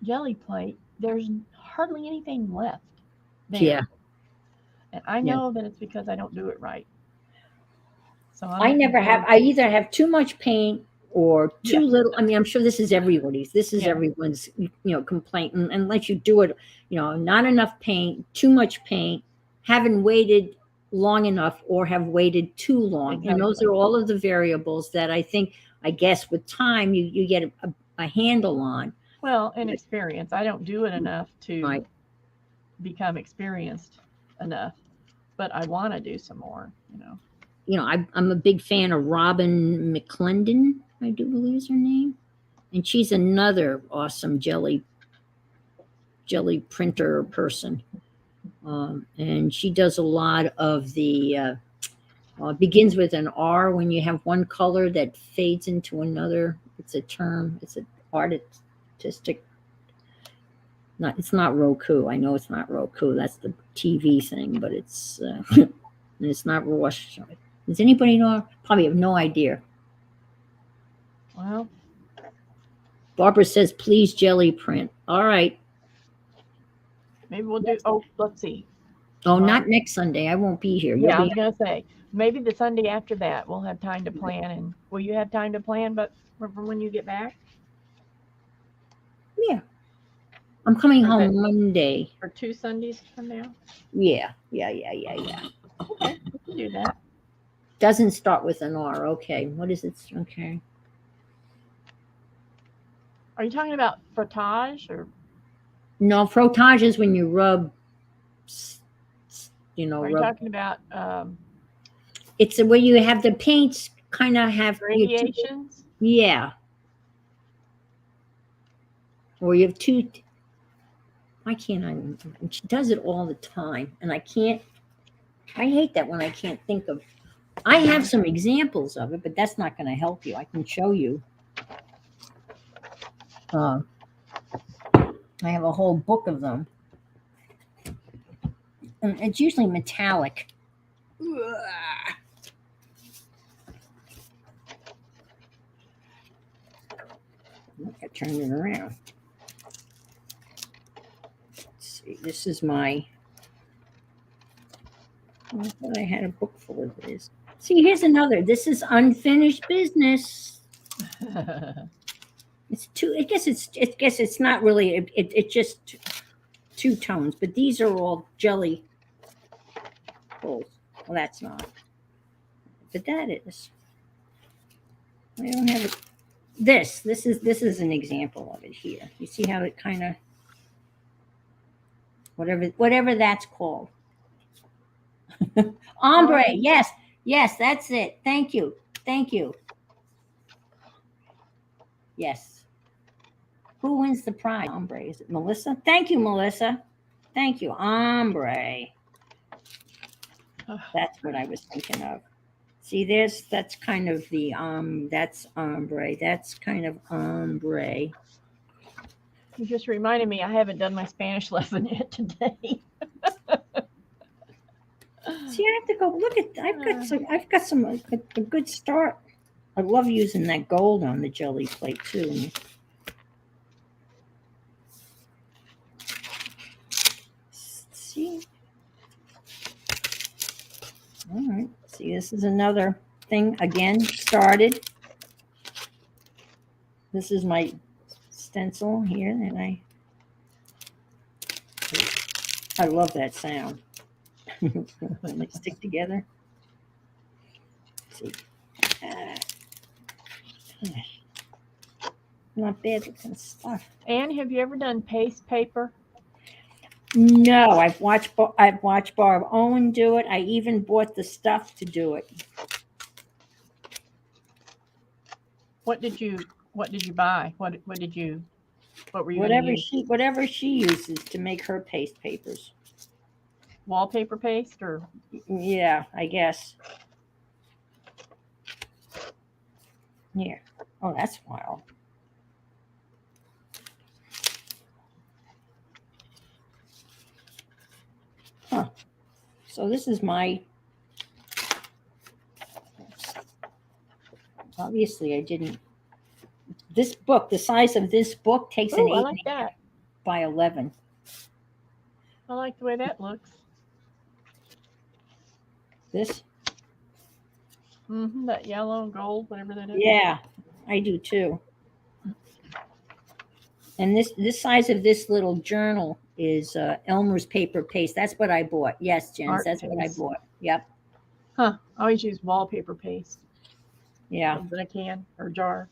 jelly plate, there's hardly anything left there. Yeah. And I Yeah. know that it's because I don't do it right. So I'm I looking never have. forward I to- either have too much paint or too Yeah. little. I mean, I'm sure this is everybody's. This is Yeah. everyone's, complaint. And unless you do it, not enough paint, too much paint, haven't waited long enough, or have waited too long. And those Exactly. are all of the variables that I guess, with time you get a handle on. Well, and experience. I don't do it enough to Right. become experienced enough, but I want to do some more, you know. I'm a big fan of Robin McClendon, I do believe is her name. And she's another awesome jelly printer person. And she does a lot of the, it begins with an R when you have one color that fades into another. It's a term, it's an artistic, it's not Roku. I know it's not Roku. That's the TV thing, but it's, it's not Rosh. Does anybody know? Probably have no idea. Well, Barbara says, please jelly print. All right. maybe we'll do. Oh, let's see. Oh, not next Sunday. I won't be here. Yeah, I was gonna say maybe the Sunday after that we'll have time to plan. And will you have time to plan? But from when you get back? Yeah. I'm coming home Monday. Or 2 Sundays from now? Yeah. Okay, we can do that. Doesn't start with an R. Okay. What is it? Okay. Are you talking about frottage or? No, frottage is when you rub. Are you talking about it's where you have the paints kind of have gradations? Yeah. Or you have two. Why can't I? She does it all the time, and I can't. I hate that when I can't think of I have some examples of it, but that's not going to help you. I can show you. I have a whole book of them. And it's usually metallic. I turned it around. Let's see. This is my. I thought I had a book full of this. See, here's another. This is unfinished business. It's two. I guess it's not really. It's just two tones, but these are all jelly pulls. Well, that's not. But that is. I don't have it. This is an example of it here. You see how it kind of whatever that's called. Ombre, yes, that's it. Thank you. Yes. Who wins the prize? Ombre, is it Melissa? Thank you, Melissa. Thank you, ombre. That's what I was thinking of. See, that's kind of the that's ombre. That's kind of ombre. You just reminded me I haven't done my Spanish lesson yet today. See, I have to go look at. I've got some a good start. I love using that gold on the jelly plate too. See. All right. See, this is another thing again started. This is my stencil here, and I love that sound. When they stick together. Let's see. Not bad looking stuff. Anne, have you ever done paste paper? No, I've watched Barb Owen do it. I even bought the stuff to do it. What did you buy? What were you Whatever she uses to make her paste papers. Wallpaper paste or? Yeah, I guess. Yeah. Oh, that's wild. Huh. So this is my. Obviously, I didn't. This book, the size of this book, takes an 8 by 11. I like the way that looks. This? Mm-hmm, that yellow and gold, whatever that is. Yeah, I do too. And this size of this little journal is Elmer's paper paste. That's what I bought. Yes, Jens, that's what I bought. Yep. Huh. I always use wallpaper paste. Yeah. In a can or jar.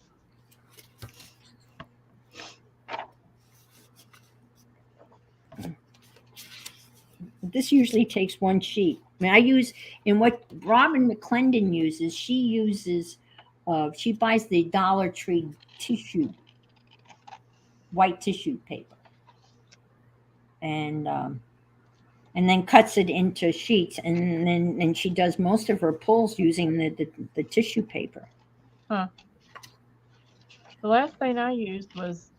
This usually takes one sheet. I mean, I use in what Robin McClendon uses. She uses, she buys the Dollar Tree tissue, white tissue paper, and then cuts it into sheets, and then she does most of her pulls using the tissue paper. Huh. The last thing I used was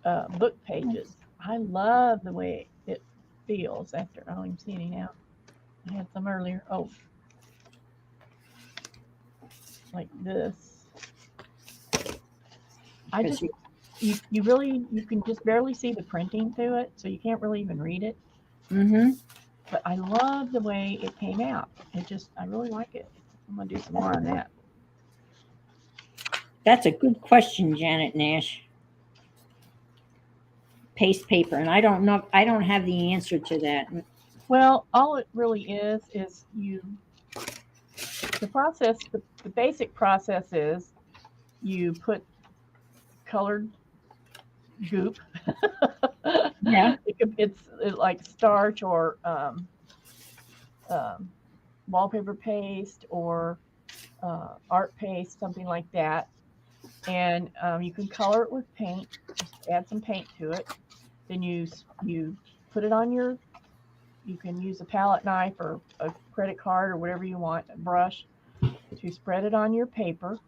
book pages. I love the way it feels after. I don't even see any now. I had some earlier. Oh, like this. I just you can just barely see the printing through it, so you can't really even read it. Mm-hmm. But I love the way it came out. I really like it. I'm gonna do some more on that. That's a good question, Janet Nash. Paste paper, and I don't know. I don't have the answer to that. Well, all it really is the process. The basic process is you put colored goop. Yeah. It's like starch or wallpaper paste or art paste, something like that. And you can color it with paint. Just add some paint to it. Then you put it on your you can use a palette knife or a credit card or whatever you want, a brush, to spread it on your paper.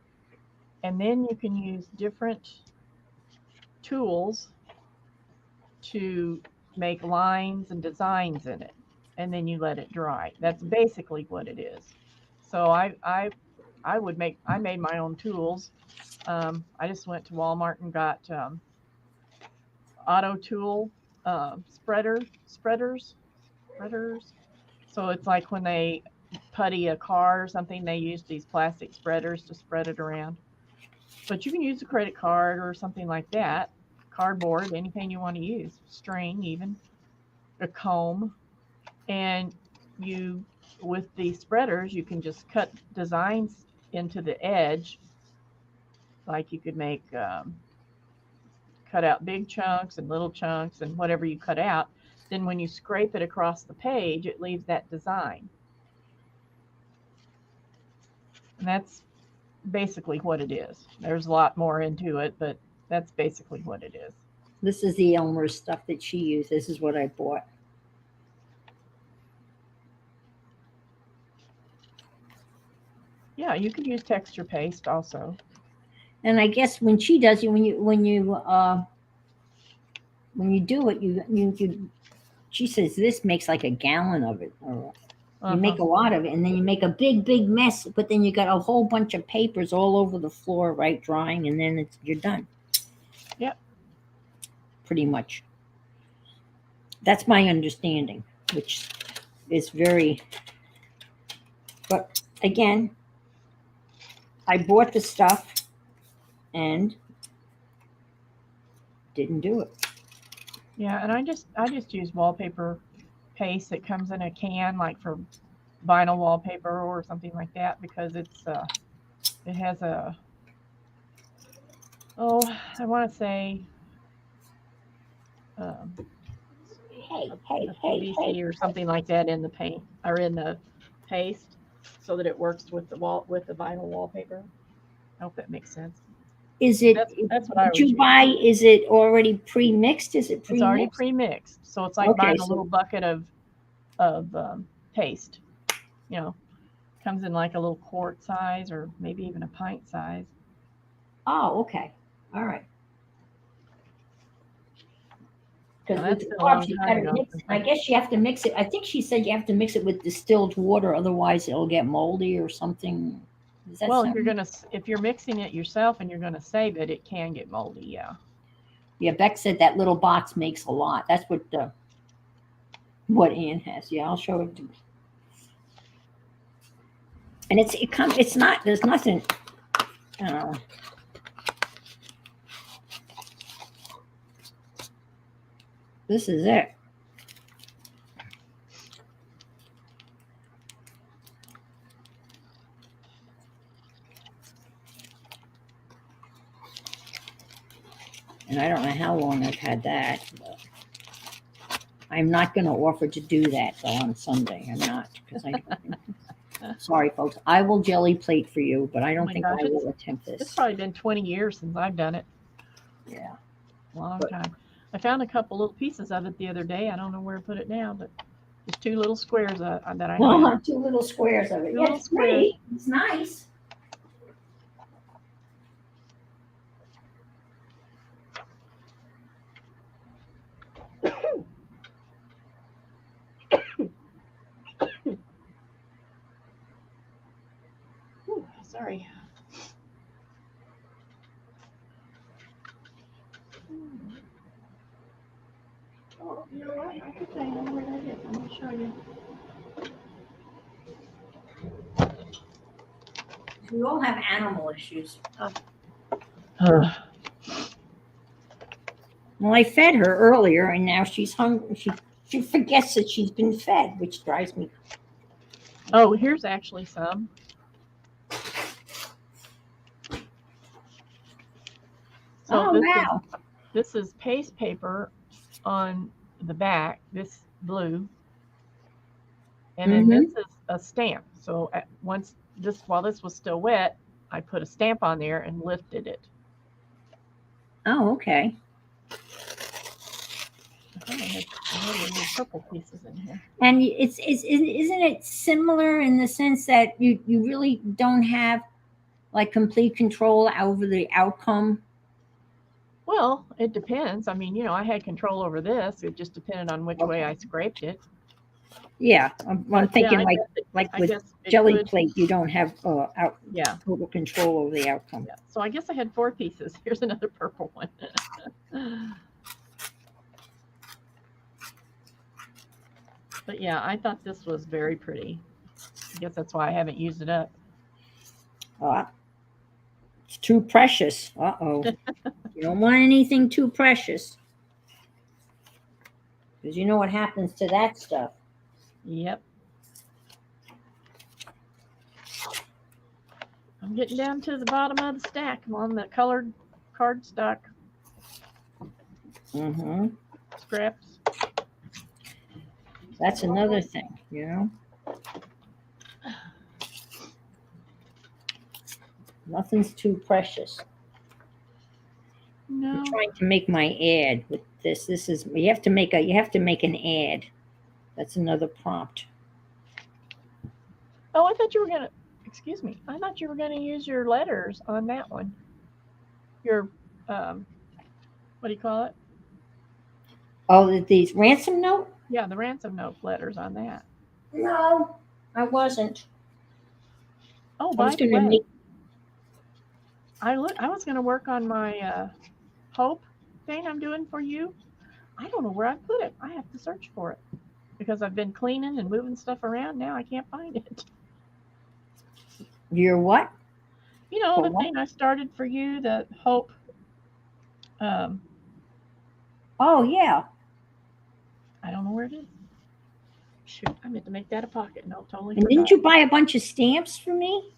And then you can use different tools to make lines and designs in it. And then you let it dry. That's basically what it is. So I made my own tools. I just went to Walmart and got auto tool spreaders. So it's like when they putty a car or something, they use these plastic spreaders to spread it around. But you can use a credit card or something like that, cardboard, anything you want to use, string even, a comb. And you, with these spreaders, you can just cut designs into the edge. Like you could make, cut out big chunks and little chunks and whatever you cut out. Then when you scrape it across the page, it leaves that design. And that's basically what it is. There's a lot more into it, but that's basically what it is. This is the Elmer's stuff that she used. This is what I bought. Yeah, you could use texture paste also. And I guess when she does it, when you do it, you she says this makes like a gallon of it, or you make a lot of it, and then you make a big mess. But then you got a whole bunch of papers all over the floor, right, drying, and then you're done. Yep. Pretty much. That's my understanding, which is very. But again, I bought the stuff and didn't do it. Yeah, and I just use wallpaper paste that comes in a can, like for vinyl wallpaper or something like that, because it's it has a, I want to say PVC or something like that in the paint or in the paste, so that it works with the vinyl wallpaper. I hope that makes sense. Is it? That's what I would you buy? Is it already pre-mixed? Is it pre-mixed? It's already pre-mixed, so it's like buying a little bucket of paste. You know, comes in like a little quart size or maybe even a pint size. Oh, okay, all right. Because with the carbs, you gotta mix. I guess you have to mix it. I think she said you have to mix it with distilled water, otherwise it'll get moldy or something. Well, if you're mixing it yourself and you're gonna save it, it can get moldy. Yeah. Yeah, Beck said that little box makes a lot. That's what Ann has. Yeah, I'll show it to you. And it's not. There's nothing. This is it. And I don't know how long I've had that, but I'm not going to offer to do that though on Sunday. I'm not, because sorry, folks. I will jelly plate for you, but I don't think I will attempt this. It's probably been 20 years since I've done it. Yeah. Long time. I found a couple little pieces of it the other day. I don't know where to put it now, but there's 2 little squares that I have. 2 little squares of it. Yeah, it's pretty. It's nice. Ooh, sorry. Oh, you know what? I could tell you where that is. I'm going to show you. We all have animal issues. Well, I fed her earlier, and now she's hungry. She forgets that she's been fed, which drives me. Oh, here's actually some. So wow. This is paste paper on the back, this blue. And then this is a stamp. So while this was still wet, I put a stamp on there and lifted it. Oh, okay. I had little purple pieces in here. And isn't it similar in the sense that you really don't have like complete control over the outcome? Well, it depends. I mean, I had control over this. It just depended on which way I scraped it. Yeah, I'm But, thinking I like I with guess it jelly could. plate, you don't have Yeah. total control over the outcome. Yeah. So I guess I had 4 pieces. Here's another purple one. But yeah, I thought this was very pretty. I guess that's why I haven't used it up. It's too precious. Uh-oh. You don't want anything too precious. Because you know what happens to that stuff. Yep. I'm getting down to the bottom of the stack. I'm on the colored cardstock scraps. That's another thing, Nothing's too precious. No. I'm trying to make my ad with this. This is you have to make an ad. That's another prompt. Oh, I thought you were gonna. Excuse me. I thought you were gonna use your letters on that one. Your, what do you call it? Oh, these ransom note? Yeah, the ransom note letters on that. No, I wasn't. Oh, by the way, I was gonna work on my hope thing I'm doing for you. I don't know where I put it. I have to search for it because I've been cleaning and moving stuff around. Now I can't find it. Your what? The thing I started for you, the hope. Oh yeah. I don't know where it is. Shoot, I meant to make that a pocket. No, totally. And didn't you buy a bunch of stamps for me?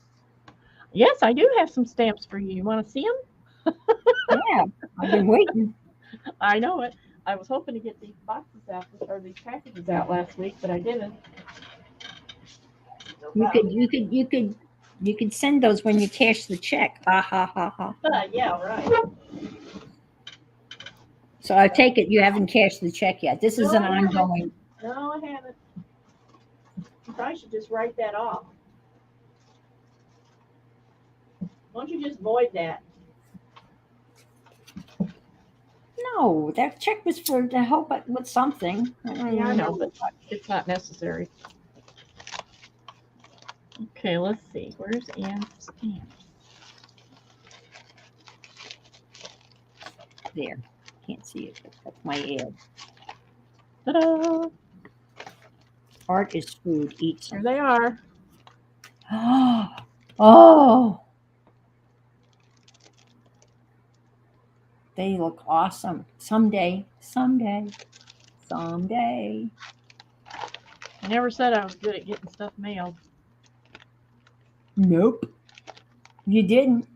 Yes, I do have some stamps for you. You want to see them? Yeah, I've been waiting. I know it. I was hoping to get these boxes out or these packages out last week, but I didn't. You could send those when you cash the check. Ha ha ha ha. Yeah, right. So I take it you haven't cashed the check yet. This is an ongoing. No, I haven't. You probably should just write that off. Why don't you just void that? No, that check was to help with something. Yeah, I know, but it's not necessary. Okay, let's see. Where's Ann's stamp? There. Can't see it, but that's my ad. Ta-da! Art is food. Eat Here some. they are. Oh. They look awesome. Someday. I never said I was good at getting stuff mailed. Nope. You didn't.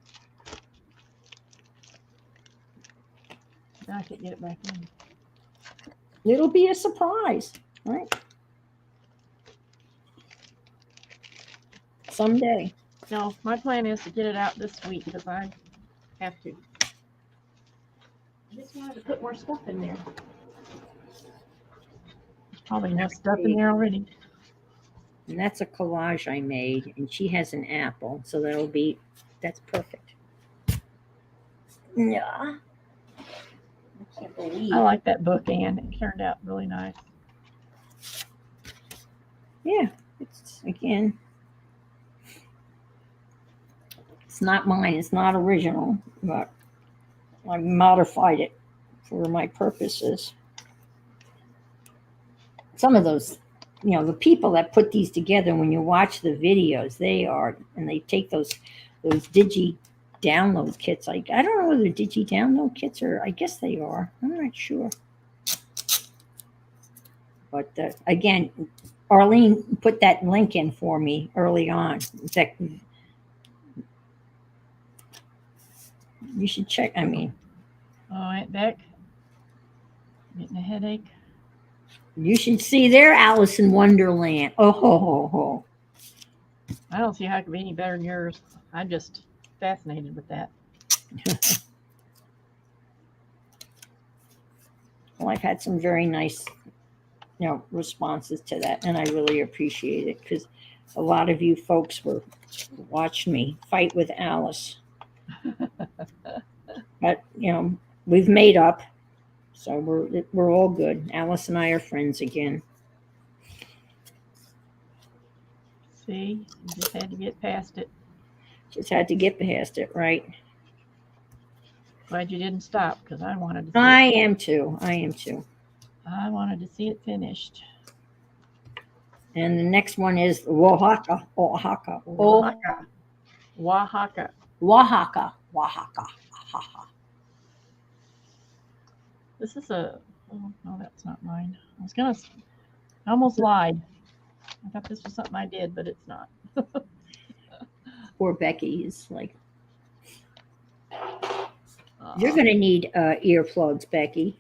Now I can't get it back in. It'll be a surprise, right? Someday. No, my plan is to get it out this week because I have to. I just wanted to put more stuff in there. There's probably enough stuff in there already. And that's a collage I made, and she has an apple, so that's perfect. Yeah. I can't believe. I like that book, Anne. It turned out really nice. Yeah, it's not mine. It's not original, but I modified it for my purposes. Some of those, the people that put these together, when you watch the videos, and they take those digi download kits. I don't know whether digi download kits or I guess they are. I'm not sure. But again, Arlene put that link in for me early on. In fact, you should check. Oh, Aunt Beck, getting a headache. You should see their Alice in Wonderland. Oh, ho, ho, ho. I don't see how it could be any better than yours. I'm just fascinated with that. Well, I've had some very nice, responses to that, and I really appreciate it because a lot of you folks watched me fight with Alice. But we've made up, so we're all good. Alice and I are friends again. See, you just had to get past it. Just had to get past it, right? Glad you didn't stop because I wanted to see I it. am too. I wanted to see it finished. And the next one is Oaxaca. Oaxaca. This is oh no, that's not mine. I almost lied. I thought this was something I did, but it's not. Poor Becky is like, you're going to need earplugs, Becky.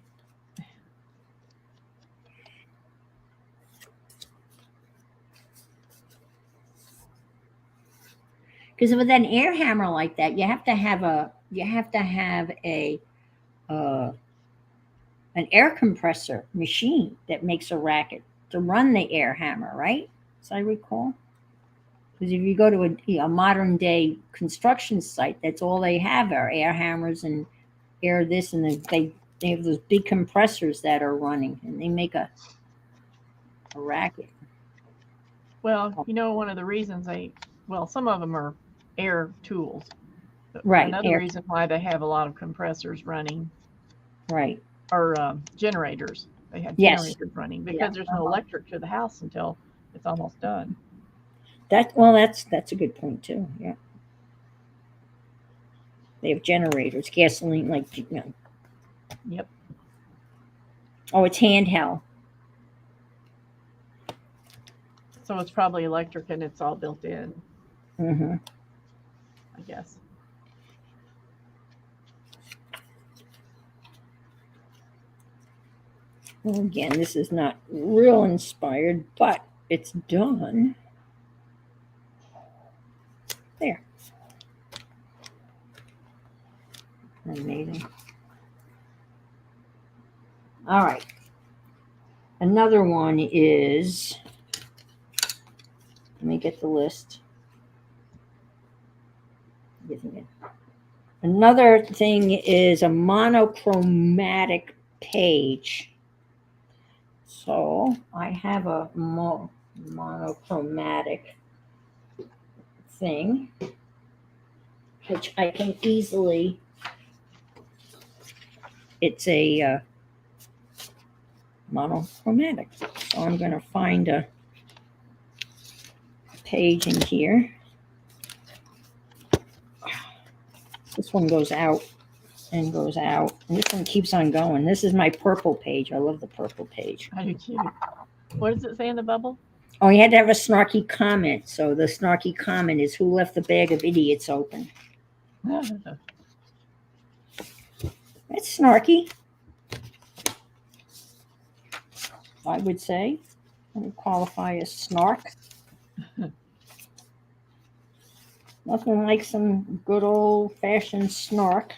Because with an air hammer like that, you have to have an air compressor machine that makes a racket to run the air hammer, right? As I recall. Because if you go to a modern day construction site, that's all they have are air hammers and air this, and they have those big compressors that are running, and they make a racket. Well, one of the reasons some of them are air tools. Right. Another reason why they have a lot of compressors running. Right. Or generators. They have generators running because there's no electric to the house until it's almost done. That's a good point too. Yeah. They have generators, gasoline, Yep. Oh, it's handheld. So it's probably electric and it's all built in. Mm-hmm. I guess. Well, again, this is not real inspired, but it's done. There. Amazing. All right. Another one is, let me get the list. Another thing is a monochromatic page. So I have a monochromatic thing, which I can easily, it's a monochromatic. So I'm going to find a page in here. This one goes out and goes out, and this one keeps on going. This is my purple page. I love the purple page. I do too. What does it say in the bubble? Oh, you had to have a snarky comment. So the snarky comment is, who left the bag of idiots open? That's snarky, I would say. I would qualify as snark. Nothing like some good old-fashioned snark.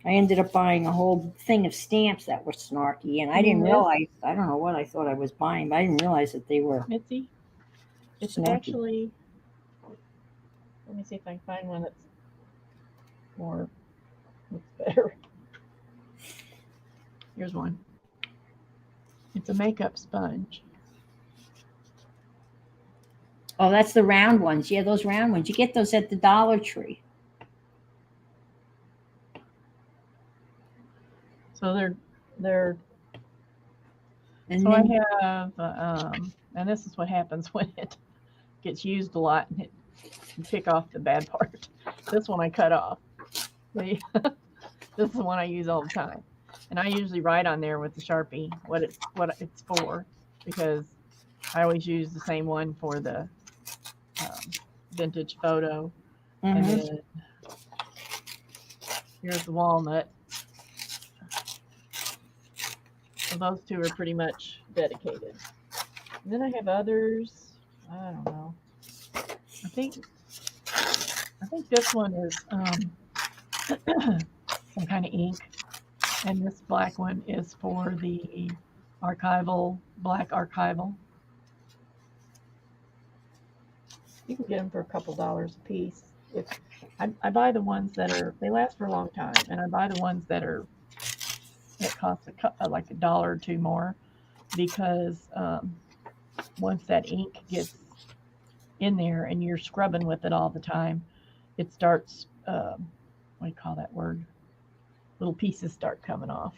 I ended up buying a whole thing of stamps that were snarky, and I didn't realize, I don't know what I thought I was buying, but I didn't realize that they were Mitzi, it's snarky. Actually, let me see if I can find one that's better. Here's one. It's a makeup sponge. Oh, that's the round ones. Yeah, those round ones. You get those at the Dollar Tree. So they're. And so then, I have, and this is what happens when it gets used a lot, and you pick off the bad part. This one I cut off. See? This is the one I use all the time, and I usually write on there with the Sharpie what it's for, because I always use the same one for the vintage photo. And then here's the walnut. So those two are pretty much dedicated. And then I have others. I don't know. I think this one is some kind of ink. And this black one is for the archival, black archival. You can get them for a couple dollars a piece. I buy the ones that they last for a long time, and I buy the ones that cost like $1 or $2 more, because once that ink gets in there and you're scrubbing with it all the time, it starts, what do you call that word? Little pieces start coming off.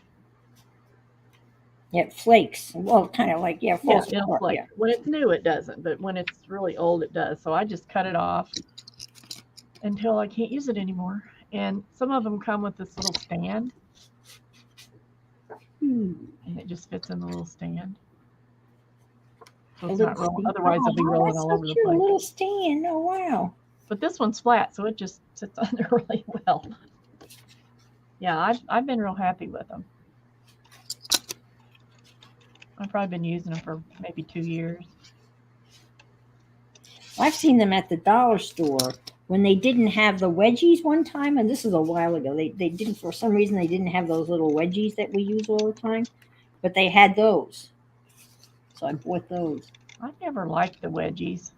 Yeah, it flakes. Well, kind of like, falls it'll apart. flake. Yeah. When it's new, it doesn't, but when it's really old, it does. So I just cut it off until I can't use it anymore. And some of them come with this little stand, and it just fits in the little stand. So it's not rolling. Otherwise, it'll be rolling all over the place. A little stand. Oh, wow. But this one's flat, so it just sits on there really well. Yeah, I've been real happy with them. I've probably been using them for maybe 2 years. I've seen them at the dollar store when they didn't have the wedgies one time, and this is a while ago. They didn't, for some reason, they didn't have those little wedgies that we use all the time, but they had those. So I bought those. I've never liked the wedgies.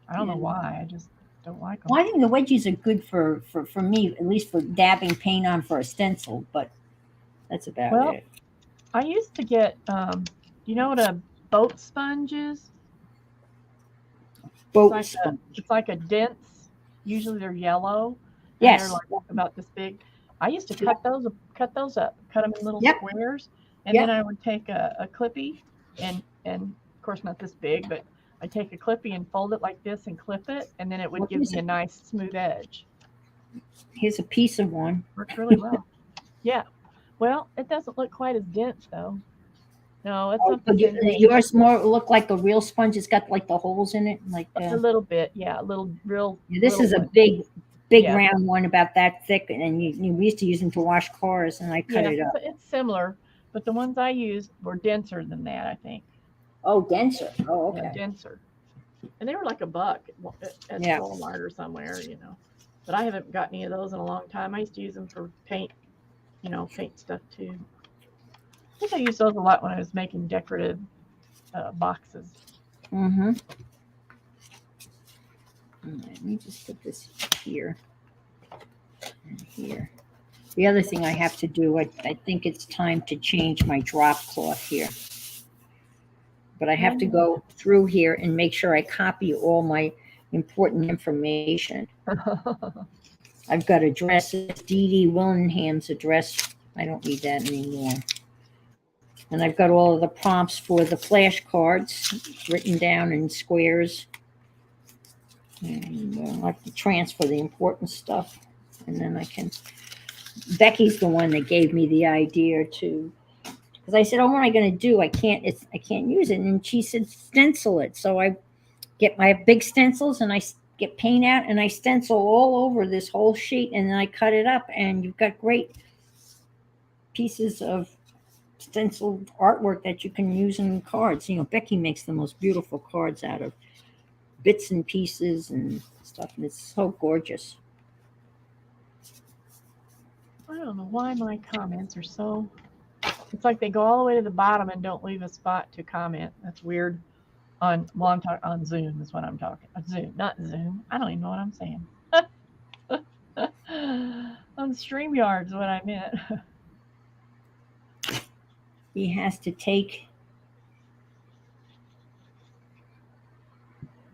I don't know why. I just don't like them. Well, I think the wedgies are good for me, at least for dabbing paint on for a stencil, but that's about it. I used to get, you know what a boat sponge is? It's like a dense, usually they're yellow. Yes. They're like about this big. I used to cut those up, cut them in little squares, and then I would take a clippy, and of course not this big, but I take a clippy and fold it like this and clip it, and then it would give me a nice smooth edge. Here's a piece of one. Works really well. Yeah. Well, it doesn't look quite as dense though. No, it's something. Yours more look like a real sponge. It's got like the holes in it, like a little bit. Yeah, a little real. This is a big round one, about that thick, and we used to use them to wash cars, and I cut it up. It's similar, but the ones I used were denser than that, I think. Oh, denser. Oh, okay. Yeah, denser. And they were like $1 at Walmart or somewhere, you know. But I haven't got any of those in a long time. I used to use them for paint, paint stuff too. I think I used those a lot when I was making decorative boxes. Mm-hmm. Let me just put this here and here. The other thing I have to do, I think it's time to change my drop cloth here. But I have to go through here and make sure I copy all my important information. I've got addresses, Dee Dee Willingham's address. I don't need that anymore. And I've got all of the prompts for the flashcards written down in squares. And I have to transfer the important stuff. And then I can... Becky's the one that gave me the idea to... Because I said, oh, what am I going to do? I can't use it. And she said, stencil it. So I have big stencils, and I get paint out, and I stencil all over this whole sheet, and then I cut it up, and you've got great pieces of stenciled artwork that you can use in cards. Becky makes the most beautiful cards out of bits and pieces and stuff, and it's so gorgeous. I don't know why my comments are so... It's like they go all the way to the bottom and don't leave a spot to comment. That's weird. I'm talking on Zoom is what I'm talking. Zoom, not Zoom. I don't even know what I'm saying. On StreamYard is what I meant. He has to take...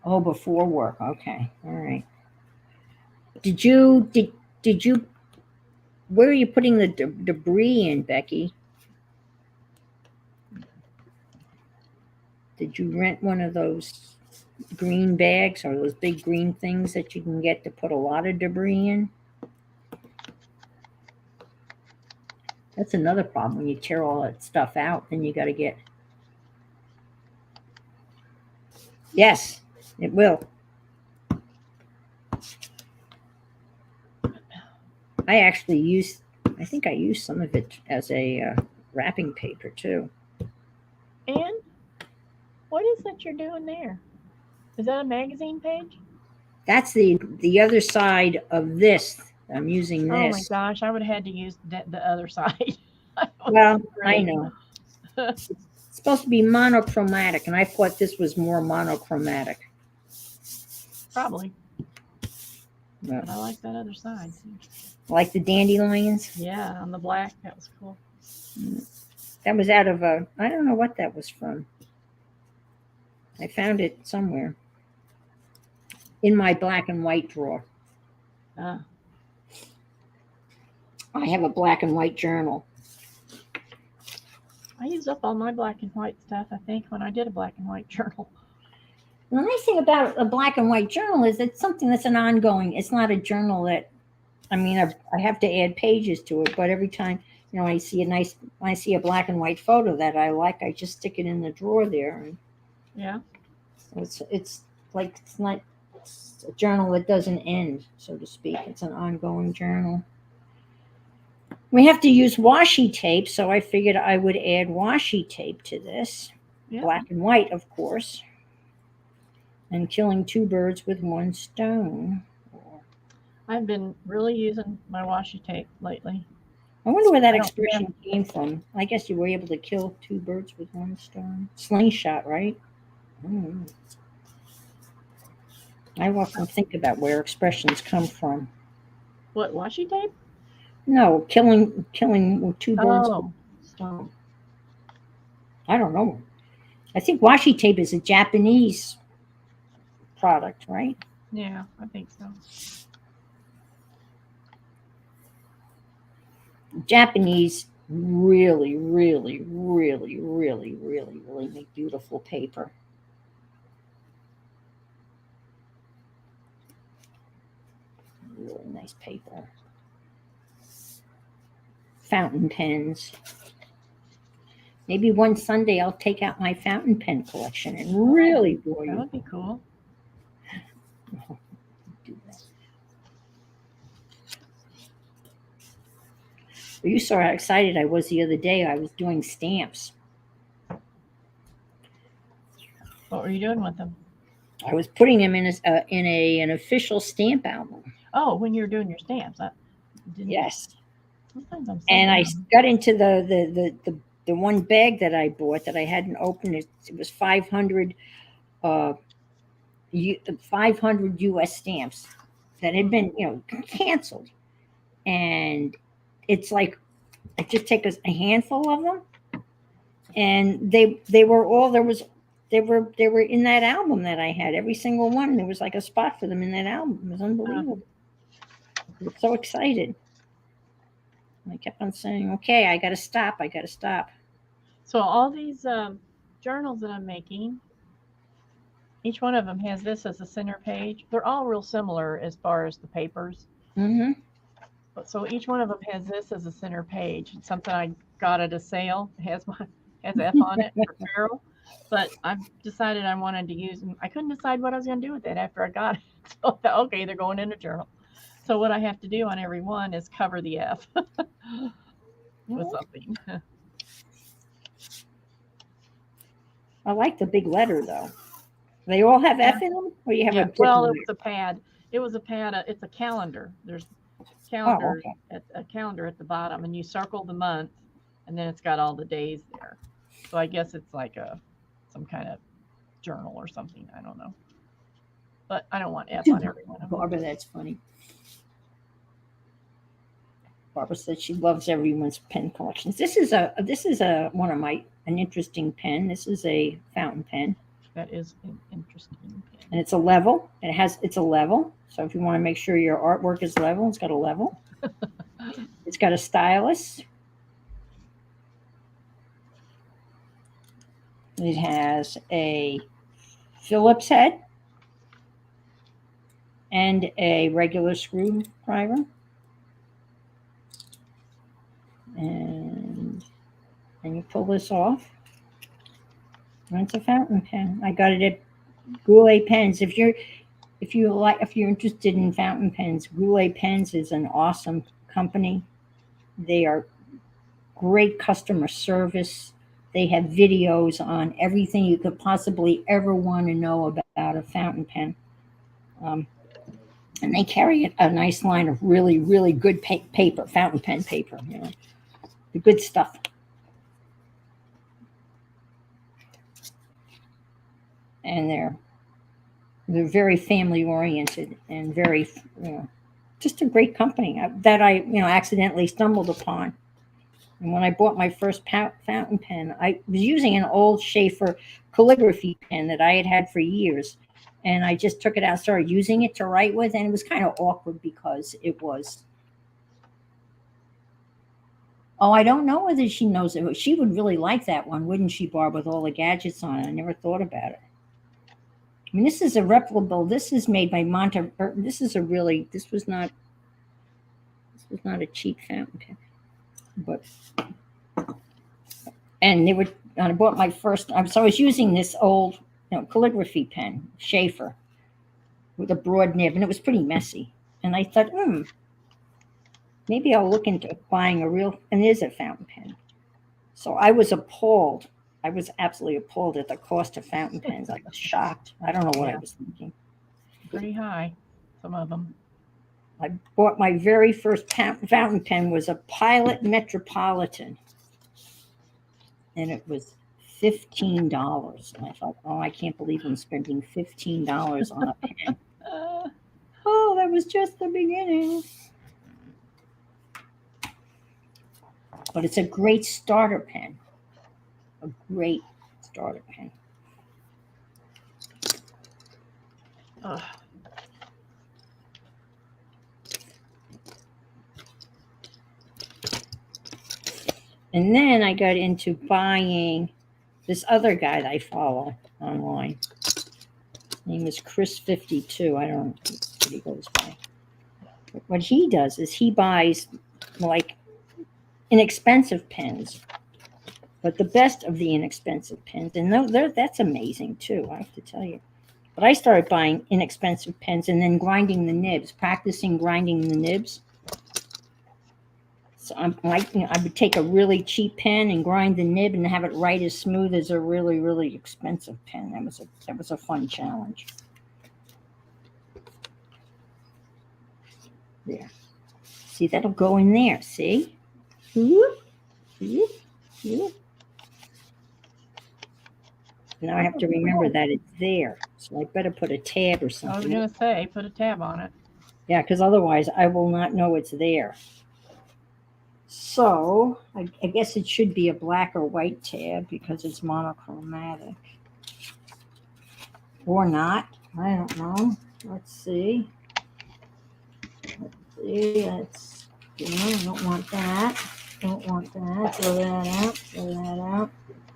Oh, before work. Okay. All right. Did you... Where are you putting the debris in, Becky? Did you rent one of those green bags or those big green things that you can get to put a lot of debris in? That's another problem. When you tear all that stuff out, then you got to get... Yes, it will. I think I used some of it as a wrapping paper too. And what is that you're doing there? Is that a magazine page? That's the other side of this. I'm using Oh my this. gosh, I would have had to use the other side. Well, I Great. know. It's supposed to be monochromatic, and I thought this was more monochromatic. Probably. Yeah. But I like that other side too. Like the dandelions. Yeah, on the black, that was cool. That was out of a, I don't know what that was from. I found it somewhere in my black and white drawer. Ah, I have a black and white journal. I used up all my black and white stuff, I think, when I did a black and white journal. The nice thing about a black and white journal is it's something that's an ongoing. It's not a journal that, I mean, I have to add pages to it, but every time, I see a black and white photo that I like, I just stick it in the drawer there. And Yeah. it's like, it's a journal that doesn't end, so to speak. It's an ongoing journal. We have to use washi tape, so I figured I would add washi tape to this. Yeah. Black and white, of course. And killing two birds with one stone. I've been really using my washi tape lately. I wonder where that I don't expression came from. I guess you were able to kill two birds with one stone. Slingshot, right? I often think about where expressions come from. What, washi tape? No, killing two birds with Oh, one stone. I don't know. I think washi tape is a Japanese product, right? yeah, I think so. Japanese really, really, really, really, really, really make beautiful paper. Really nice paper. Fountain pens. Maybe one Sunday I'll take out my fountain pen collection and really bore That you. would be cool. Do that. Well, you saw how excited I was the other day. I was doing stamps. What were you doing with them? I was putting them in an official stamp album. Oh, when you were doing your stamps. Yes. Sometimes I'm And I down. got into the one bag that I bought that I hadn't opened. It was 500 500 U.S. stamps that had been canceled, and it's like I just take a handful of them, and they were all they were in that album that I had. Every single one, there was like a spot for them in that album. It was unbelievable. I was so excited. I kept on saying, okay, I got to stop. I got to stop. So all these journals that I'm making, each one of them has this as a center page. They're all real similar as far as the papers. Mm-hmm. But so each one of them has this as a center page. It's something I got at a sale. It has F on it for Ferrell. But I've decided I wanted to use them. I couldn't decide what I was going to do with it after I got it. So I thought, okay, they're going in a journal. So what I have to do on every one is cover the F with something. I like the big letter though. They all have F in them, or you have a Well, it different was a pad. It was a pad. It's a calendar. There's calendar. a calendar at the bottom, and you circle the month, and then it's got all the days there. So I guess it's like some kind of journal or something. I don't know. But I don't want F on every one of them. Barbara, that's funny. Barbara said she loves everyone's pen collections. This is an interesting pen. This is a fountain pen. That is an interesting pen. And it's a level. It's a level. So if you want to make sure your artwork is level, it's got a level. It's got a stylus. It has a Phillips head and a regular screwdriver. And you pull this off. And it's a fountain pen. I got it at Goulet Pens. If you're interested in fountain pens, Goulet Pens is an awesome company. They are great customer service. They have videos on everything you could possibly ever want to know about a fountain pen. And they carry a nice line of really, really good paper, fountain pen paper, the good stuff. And they're very family oriented and very, just a great company that I, accidentally stumbled upon. And when I bought my first fountain pen, I was using an old Schaefer calligraphy pen that I had for years. And I just took it out, started using it to write with, and it was kind of awkward because it was. Oh, I don't know whether she knows it. She would really like that one, wouldn't she, Barb, with all the gadgets on it? I never thought about it. I mean, this is a replicable. This is made by This was not a cheap fountain pen, but. And I bought my first. So I was using this old, calligraphy pen, Schaefer, with a broad nib, and it was pretty messy. And I thought, maybe I'll look into buying a real. And it is a fountain pen. So I was appalled. I was absolutely appalled at the cost of fountain pens. I was shocked. I don't know what I was thinking. Pretty high, some of them. I bought my very first fountain pen was a Pilot Metropolitan. And it was $15. And I thought, I can't believe I'm spending $15 on a pen. That was just the beginning. But it's a great starter pen. A great starter pen. And then I got into buying this other guy that I follow online. His name is Chris52. I don't know what he goes by. But what he does is he buys like inexpensive pens, but the best of the inexpensive pens. And that's amazing too, I have to tell you. But I started buying inexpensive pens and then grinding the nibs, practicing grinding the nibs. So I would take a really cheap pen and grind the nib and have it write as smooth as a really, really expensive pen. That was a fun challenge. There. See, that'll go in there. See? Whoop, whoop, whoop. Now I have to remember that it's there. So I better put a tab or something. I was going to say, put a tab on it. Yeah, because otherwise I will not know it's there. So I guess it should be a black or white tab because it's monochromatic. Or not. I don't know. Let's see. I don't want that. Don't want that. Throw that out. Throw that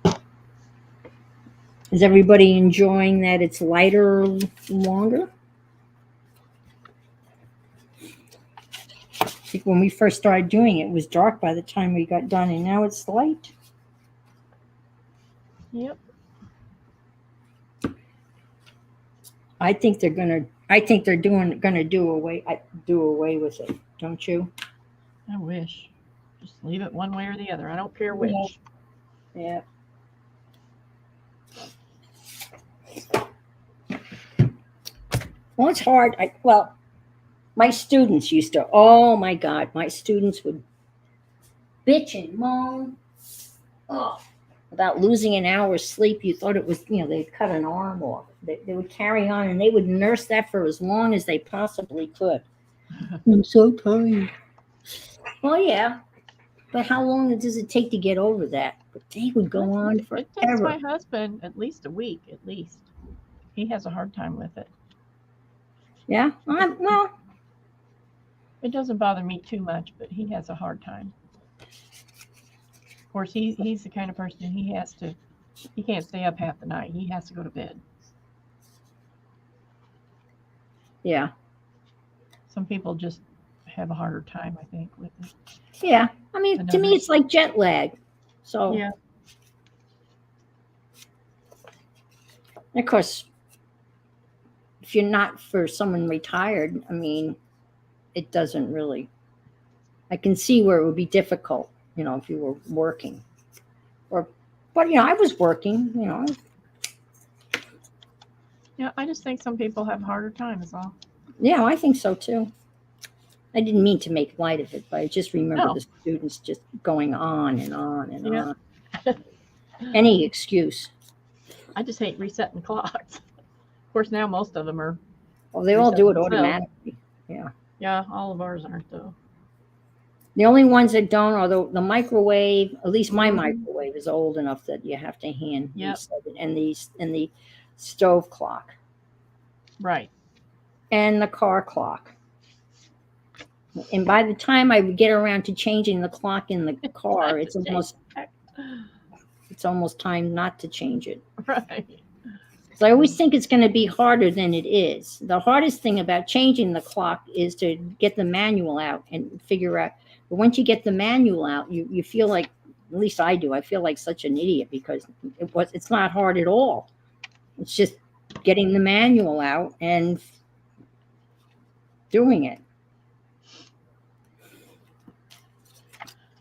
out. Is everybody enjoying that it's lighter or longer? I think when we first started doing it, it was dark by the time we got done, and now it's light. Yep. I think they're gonna do away with it. Don't you? I wish. Just leave it one way or the other. I don't care which. Yeah. Well, it's hard. My students used to. Oh my God, my students would bitch and moan. About losing an hour's sleep. You thought it was, they'd cut an arm off. They would carry on and they would nurse that for as long as they possibly could. I'm so tired. Well, yeah. But how long does it take to get over that? But they would go on forever. It takes my husband at least a week, at least. He has a hard time with it. Yeah? Well. It doesn't bother me too much, but he has a hard time. Of course, he's the kind of person he can't stay up half the night. He has to go to bed. Yeah. Some people just have a harder time, I think, with it. Yeah. I mean, to me, it's like jet lag. So. Yeah. And of course, if you're not for someone retired, I mean, it doesn't really. I can see where it would be difficult, if you were working. But I was working, Yeah, I just think some people have a harder time is all. Yeah, I think so too. I didn't mean to make light of it, but I just remember No. the students just going on and on and Yeah. on. Any excuse. I just hate resetting clocks. Of course, now most of them are. Well, they all do it Reset themselves. automatically. Yeah. Yeah, all of ours aren't though. The only ones that don't are the microwave. At least my Mhm. microwave is old enough that you have to hand Yep. reset it, and the stove clock Right. and the car clock. And by the time I would get around to changing the clock in the car, it's almost time not to change it. Right. So I always think it's going to be harder than it is. The hardest thing about changing the clock is to get the manual out and figure out. But once you get the manual out, you feel like, at least I do, I feel like such an idiot because it's not hard at all. It's just getting the manual out and doing it.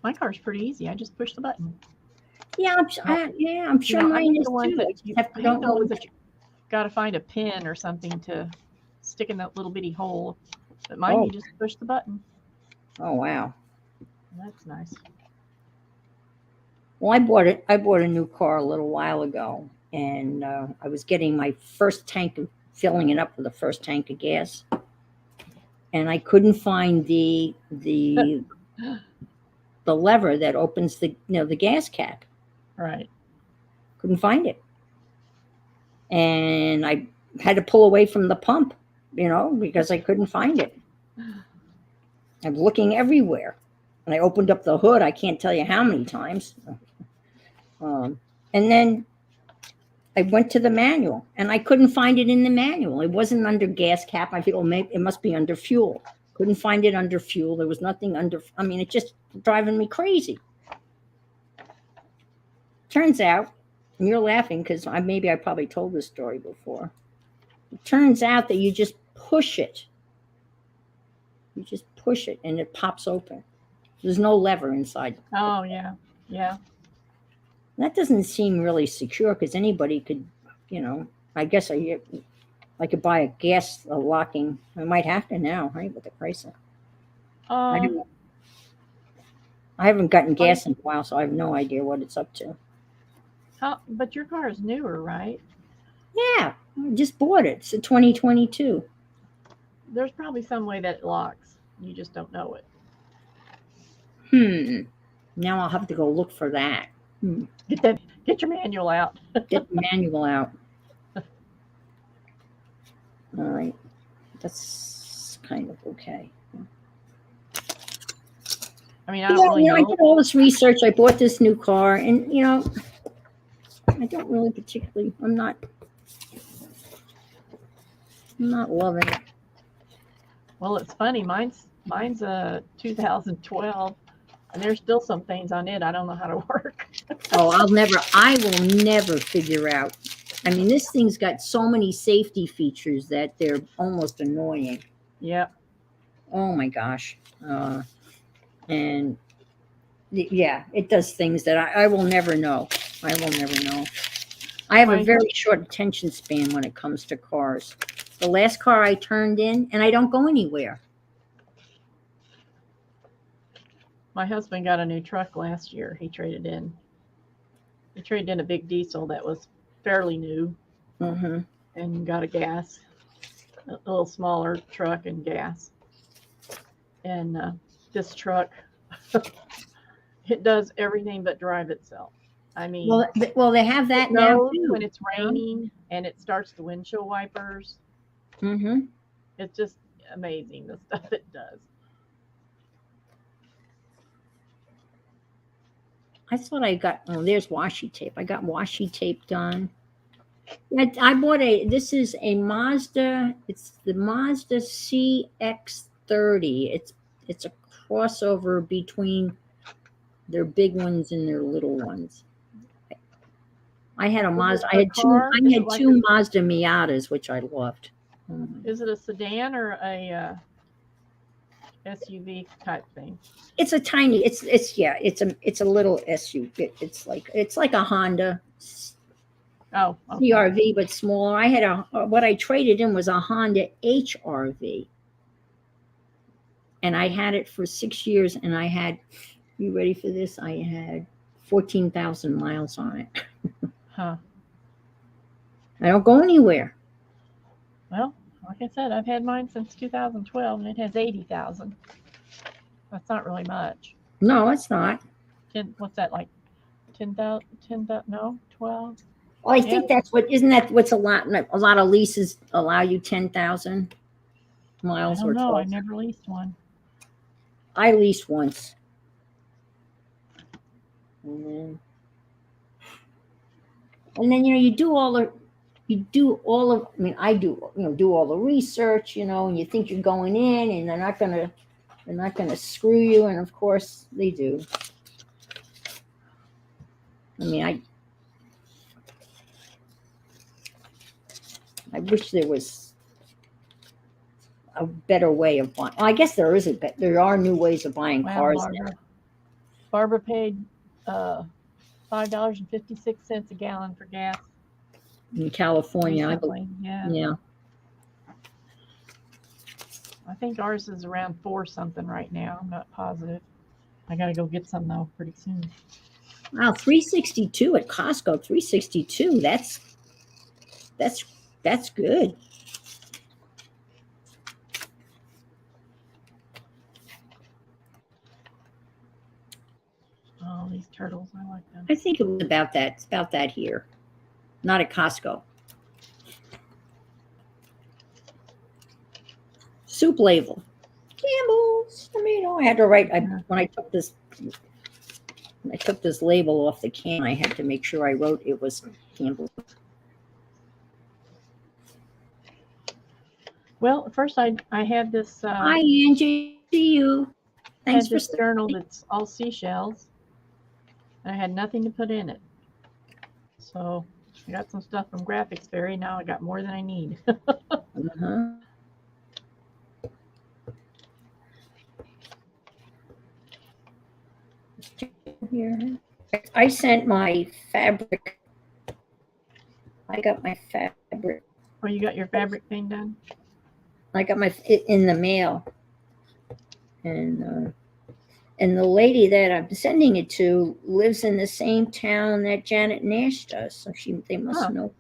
My car's pretty easy. I just push the button. Yeah, I'm sure mine is too. I hate the ones that you got to find a pin or something to stick in that little bitty hole. But mine, you just push the button. Oh wow, that's nice. Well, I bought a new car a little while ago, and I was getting my first tank of filling it up with the first tank of gas, and I couldn't find the lever that opens the gas cap. Right. Couldn't find it, and I had to pull away from the pump, because I couldn't find it. I'm looking everywhere, and I opened up the hood. I can't tell you how many times. And then I went to the manual, and I couldn't find it in the manual. It wasn't under gas cap. I feel maybe it must be under fuel. Couldn't find it under fuel. There was nothing under. I mean, it's just driving me crazy. Turns out, and you're laughing because I probably told this story before. It turns out that you just push it. You just push it, and it pops open. There's no lever inside. Oh yeah, yeah. That doesn't seem really secure because anybody could, I guess I could buy a gas locking. I might have to now, right, with the price of. I haven't gotten gas in a while, so I have no idea what it's up to. But your car is newer, right? Yeah, I just bought it. It's a 2022. There's probably some way that it locks. You just don't know it. Now I'll have to go look for that. Get your manual out. Get the manual out. All right. That's kind of okay. I mean, I don't really know. I did all this research. I bought this new car, and I don't really particularly. I'm not loving it. Well, it's funny. Mine's a 2012, and there's still some things on it I don't know how to work. Oh, I will never figure out. I mean, this thing's got so many safety features that they're almost annoying. Yep. Oh my gosh. And yeah, it does things that I will never know. I will never know. I have a very short attention span when it comes to cars. The last car I turned in, and I don't go anywhere. My husband got a new truck last year. He traded in a big diesel that was fairly new, and got a little smaller truck and gas. And this truck, it does everything but drive itself. I mean, well, they have that now too. When it's raining and it starts the windshield wipers. It's just amazing the stuff it does. I thought I got, there's washi tape. I got washi tape done. I bought this is a Mazda. It's the Mazda CX-30. It's a crossover between their big ones and their little ones. I had a Mazda. I had two Mazda Miatas, which I loved. Is it a sedan or a SUV type thing? It's a tiny. It's a little SUV. It's like a Honda. Oh, okay. CRV, but smaller. I had what I traded in was a Honda HRV, and I had it for 6 years. And I had, you ready for this? I had 14,000 miles on it. Huh. I don't go anywhere. Well, like I said, I've had mine since 2012, and it has 80,000. That's not really much. No, it's not. What's that, like 10,000? 10,000? No, 12. Well, I Yeah. think that's what, isn't that what's a lot? A lot of leases allow you 10,000 I miles don't or know. I 12. never leased one. I leased once. And then you do all the, I mean, I do, do all the research, and you think you're going in, and they're not gonna screw you, and of course they do. I mean, I wish there was a better way of buying. Well, I guess there is there are new ways of buying Well, cars now. Barbara paid $5.56 a gallon for gas In California. recently. Yeah. I think ours is around 4 something right now. I'm not positive. I gotta go get some though pretty soon. Wow, 362 at Costco. 362. That's good. Oh, these turtles, I like them. I think it was about that. It's about that here. Not at Costco. Soup label. Campbell's tomato. I had to write when I took this label off the can. I had to make sure I wrote it was Campbell's. Well, at first I had this. Hi, Angie. See you. Thanks had this journal that's all seashells. And I had nothing to put in it. So I got some stuff from Graphics Fairy. Now I got more than I need. Uh-huh. Here. I sent my fabric. I got my fabric. Oh, you got your fabric thing done? I got in the mail. And the lady that I'm sending it to lives in the same town that Janet Nash does. So they must know.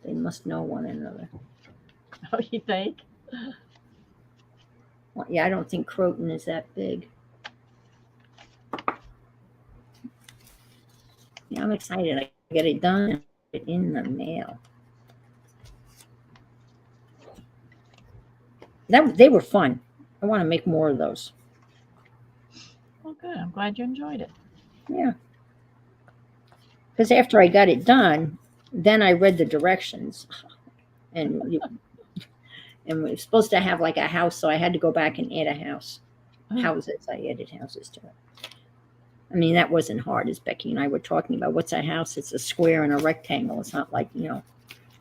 They must know one another. Oh, you think? Well, yeah, I don't think Croton is that big. Yeah, I'm excited. I get it done in the mail. They were fun. I want to make more of those. Well, good. I'm glad you enjoyed it. Yeah. Because after I got it done, then I read the directions. And we're supposed to have like a house, so I had to go back and add a house. Houses. I added houses to it. I mean, that wasn't hard, as Becky and I were talking about. What's a house? It's a square and a rectangle. It's not like,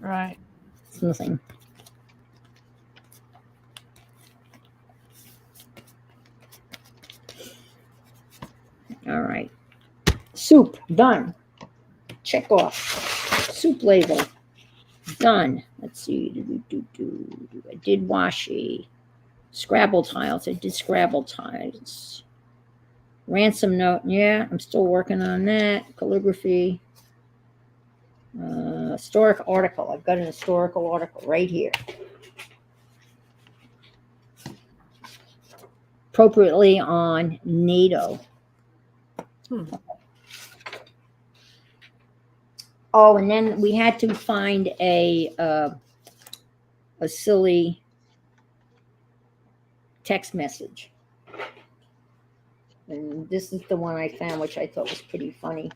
Right. It's nothing. All right. Soup, done. Check off. Soup label, done. Let's see. I did washi. Scrabble tiles. I did Scrabble tiles. Ransom note. Yeah, I'm still working on that. Calligraphy. Historic article. I've got an historical article right here. Appropriately on NATO. Oh, and then we had to find a silly text message. And this is the one I found, which I thought was pretty funny.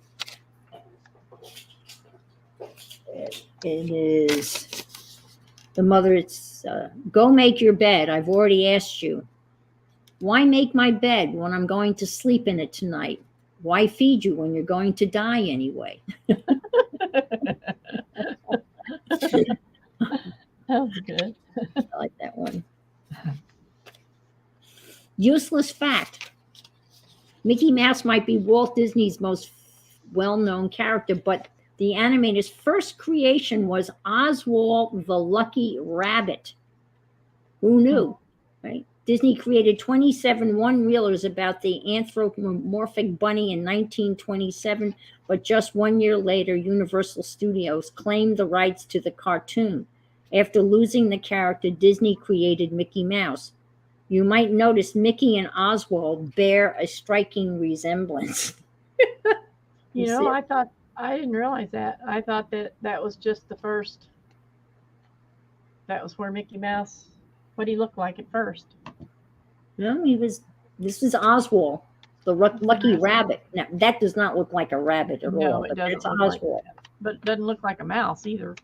It is the mother. It's go make your bed. I've already asked you. Why make my bed when I'm going to sleep in it tonight? Why feed you when you're going to die anyway? That was good. I like that one. Useless fact. Mickey Mouse might be Walt Disney's most well-known character, but the animator's first creation was Oswald the Lucky Rabbit. Who knew, right? Disney created 27 one-reelers about the anthropomorphic bunny in 1927, but just 1 year later, Universal Studios claimed the rights to the cartoon. After losing the character, Disney created Mickey Mouse. You might notice Mickey and Oswald bear a striking resemblance. You know, I didn't realize that. I thought that was just the first. That was where Mickey Mouse, what he looked like at first. No, this is Oswald, the lucky rabbit. Now, that does not look like a rabbit at No, all. it But doesn't that's look like Oswald. But it doesn't look like a mouse either.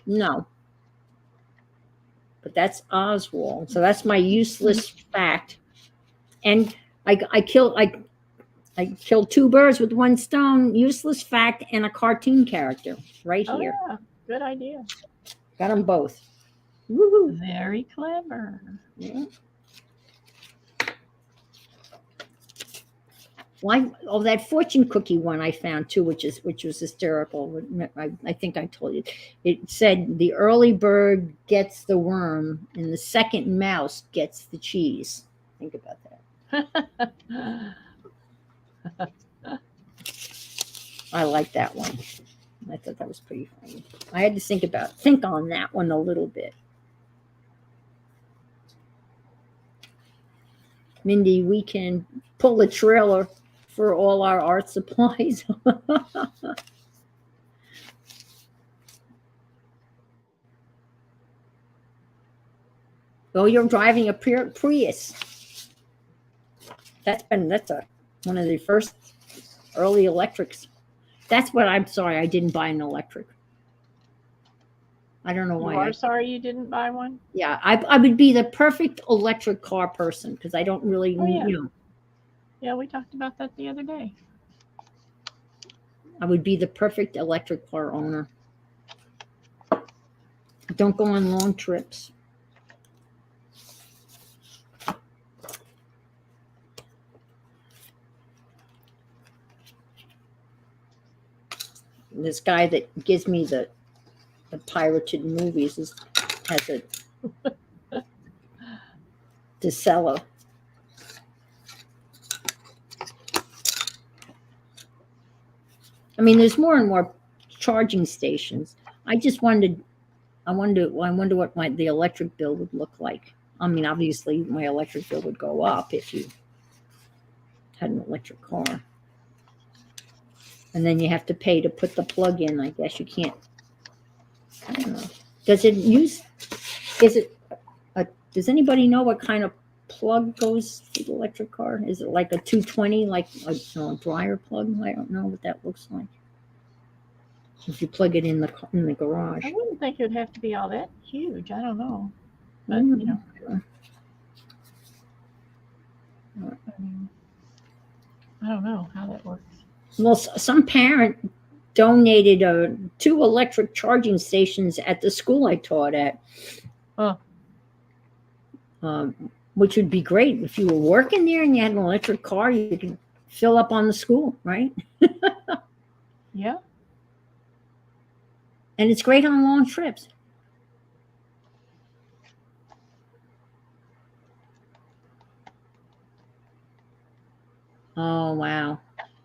No. But that's Oswald. So that's my useless fact. And I killed two birds with one stone. Useless fact and a cartoon character right Oh here. yeah, good idea. Got them both. Woo-hoo. Very clever. Yeah. Well, that fortune cookie one I found too, which was hysterical. I think I told you. It said the early bird gets the worm, and the second mouse gets the cheese. Think about that. I like that one. I thought that was pretty funny. I had to think on that one a little bit. Mindy, we can pull a trailer for all our art supplies. Oh, you're driving a Prius. That's one of the first early electrics. That's what I'm sorry I didn't buy an electric. I don't know why. You are sorry you didn't buy one? Yeah, I would be the perfect electric car person because I don't really, Yeah, we talked about that the other day. I would be the perfect electric car owner. Don't go on long trips. This guy that gives me the pirated movies has a DeSello. I mean, there's more and more charging stations. I wonder what the electric bill would look like. I mean, obviously, my electric bill would go up if you had an electric car. And then you have to pay to put the plug in. I guess you can't. I don't know. Does anybody know what kind of plug goes to the electric car? Is it like a 220, like a dryer plug? I don't know what that looks like. If you plug it in the garage. I wouldn't think it would have to be all that huge. I don't know. But, I don't know how that works. Well, some parent donated 2 electric charging stations at the school I taught at. Which would be great if you were working there and you had an electric car, you could fill up on the school, right? Yeah. And it's great on long trips. Oh, wow.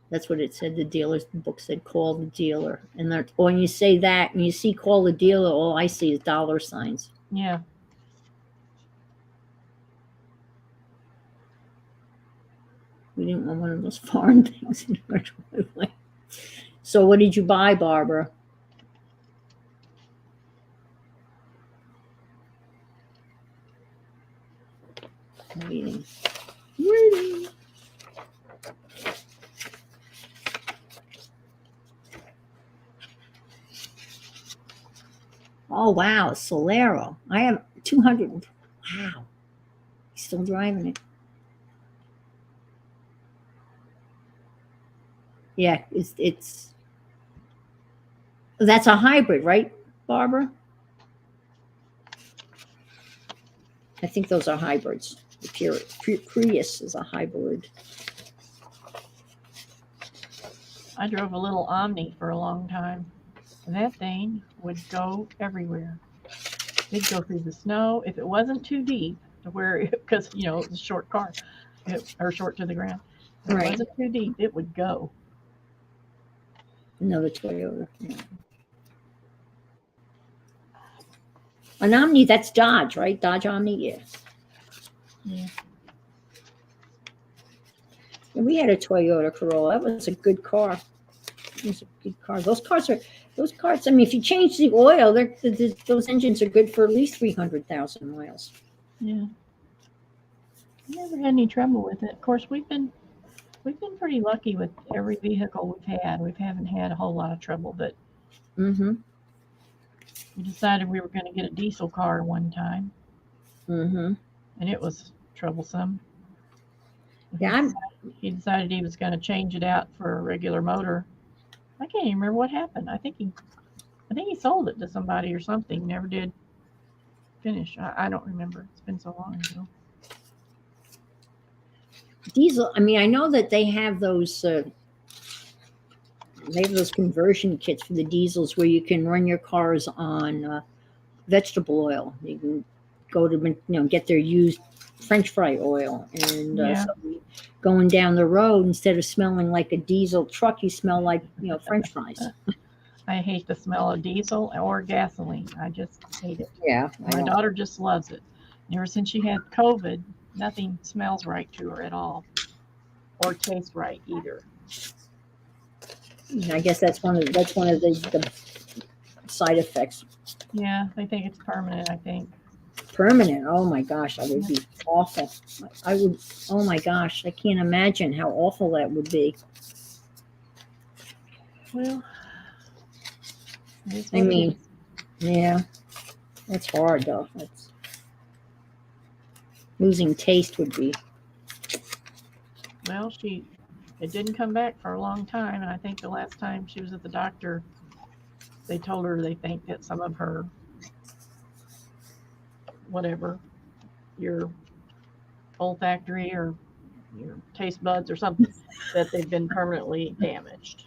That's what it said. The book said, call the dealer. And when you say that and you see call the dealer, all I see is dollar signs. Yeah. We didn't want one of those foreign things in our driveway. So what did you buy, Barbara? Waiting. Oh, wow, Solero. I have 200. Wow. He's still driving it. Yeah, it's that's a hybrid, right, Barbara? I think those are hybrids. The Prius is a hybrid. I drove a little Omni for a long time, and that thing would go everywhere. It'd go through the snow if it wasn't too deep to where, because it was a short car, or short to the ground. If it Right. wasn't too deep, it would go. Another Toyota. Yeah. An Omni, that's Dodge, right? Dodge Omni, yeah. Yeah. And we had a Toyota Corolla. That was a good car. It was a good car. Those cars. I mean, if you change the oil, those engines are good for at least 300,000 miles. Yeah. I never had any trouble with it. Of course, we've been pretty lucky with every vehicle we've had. We haven't had a whole lot of trouble, but Mm-hmm. we decided we were going to get a diesel car one time, Mm-hmm. and it was troublesome. Yeah, He decided he was going to change it out for a regular motor. I can't even remember what happened. I think he sold it to somebody or something. Never did finish. I don't remember. It's been so long ago. diesel. I mean, I know that they have those. They have those conversion kits for the diesels where you can run your cars on vegetable oil. You can go to get their used French fry oil, and Yeah. so going down the road, instead of smelling like a diesel truck, you smell like French fries. I hate the smell of diesel or gasoline. I just hate it. Yeah, My daughter just loves it. And ever since she had COVID, nothing smells right to her at all, or tastes right either. I guess that's one of the side effects. Yeah, they think it's permanent. I think. Permanent. Oh my gosh, that would be awful. I would. Oh my gosh, I can't imagine how awful that would be. Well, I mean, yeah, that's hard though. That's losing taste would be. well, it didn't come back for a long time, and I think the last time she was at the doctor, they told her they think that some of her whatever, your olfactory or your taste buds or something, that they've been permanently damaged.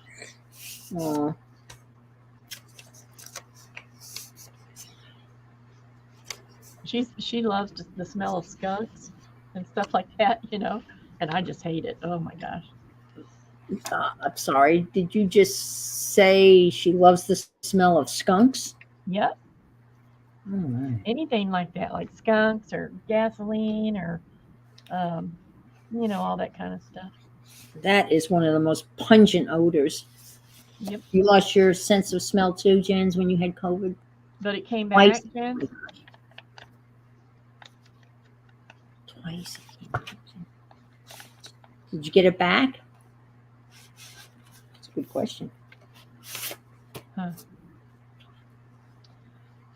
She loves the smell of skunks and stuff like that, and I just hate it. Oh my gosh. I'm sorry. Did you just say she loves the smell of skunks? Yep. Oh, my. Anything like that, like skunks or gasoline or, all that kind of stuff. That is one of the most pungent odors. Yep. You lost your sense of smell too, Jens, when you had COVID? But it came back, Twice. Jen? Twice. Did you get it back? That's a good question. Huh.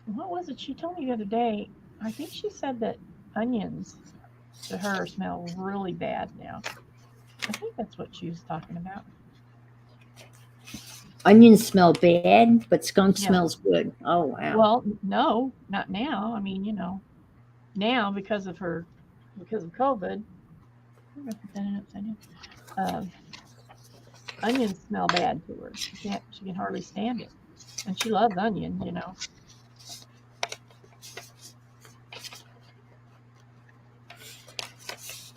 What was it she told me the other day? I think she said that onions to her smell really bad now. I think that's what she was talking about. Onions smell bad, but skunk smells good. Oh, wow. Well, no, not now. I mean, now because of COVID. I'm going to put that in upside down. Onions smell bad to her. She can hardly stand it. And she loves onion,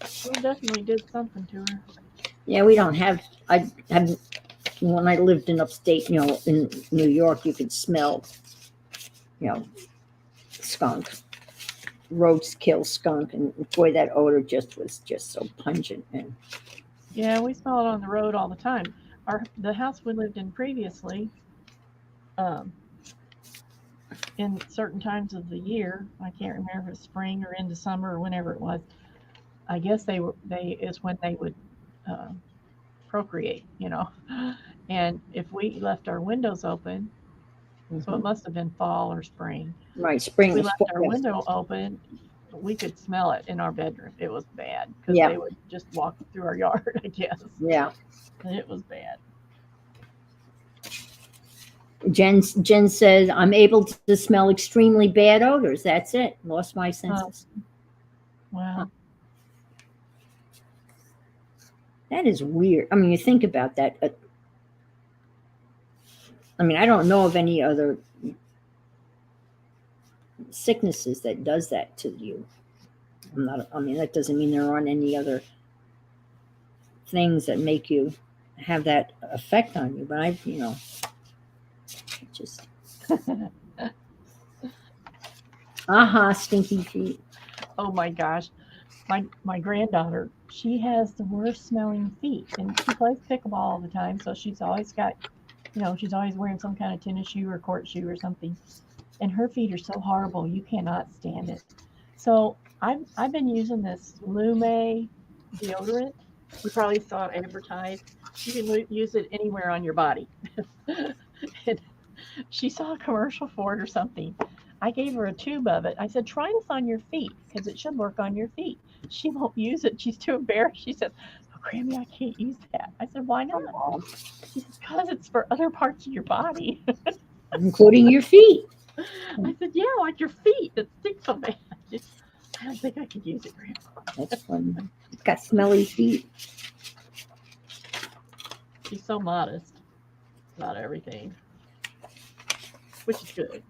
So it definitely did something to her. Yeah, we don't have. When I lived in upstate, in New York, you could smell, skunk, roadkill skunk, and boy, that odor was just so pungent. And yeah, we smell it on the road all the time. The house we lived in previously, in certain times of the year, I can't remember if it's spring or into summer or whenever it was. I guess is when they would procreate, and if we left our windows open, so it must have been fall or spring. Right, spring. If we left our window open, we could smell it in our bedroom. It was bad because they would just walk through our yard, I guess. Yeah, and it was bad. Jen said, "I'm able to smell extremely bad odors. That's it. Lost my senses." Wow. That is weird. I mean, you think about that. I mean, I don't know of any other sicknesses that does that to you. I mean, that doesn't mean there aren't any other things that make you have that effect on you. But just, stinky feet. Oh my gosh. My granddaughter, she has the worst smelling feet, and she plays pickleball all the time, so she's always got, she's always wearing some kind of tennis shoe or court shoe or something, and her feet are so horrible, you cannot stand it. So I've been using this Lume deodorant. You probably saw it advertised. You can use it anywhere on your body. And she saw a commercial for it or something. I gave her a tube of it. I said, try this on your feet because it should work on your feet. She won't use it. She's too embarrassed. She says, oh, Grammy, I can't use that. I said, why not? She says, because it's for other parts of your body. Including your feet. I said, yeah, like your feet. It stinks so bad. I don't think I could use it, Grandma. That's fun. It's got smelly feet. She's so modest about everything, which is good,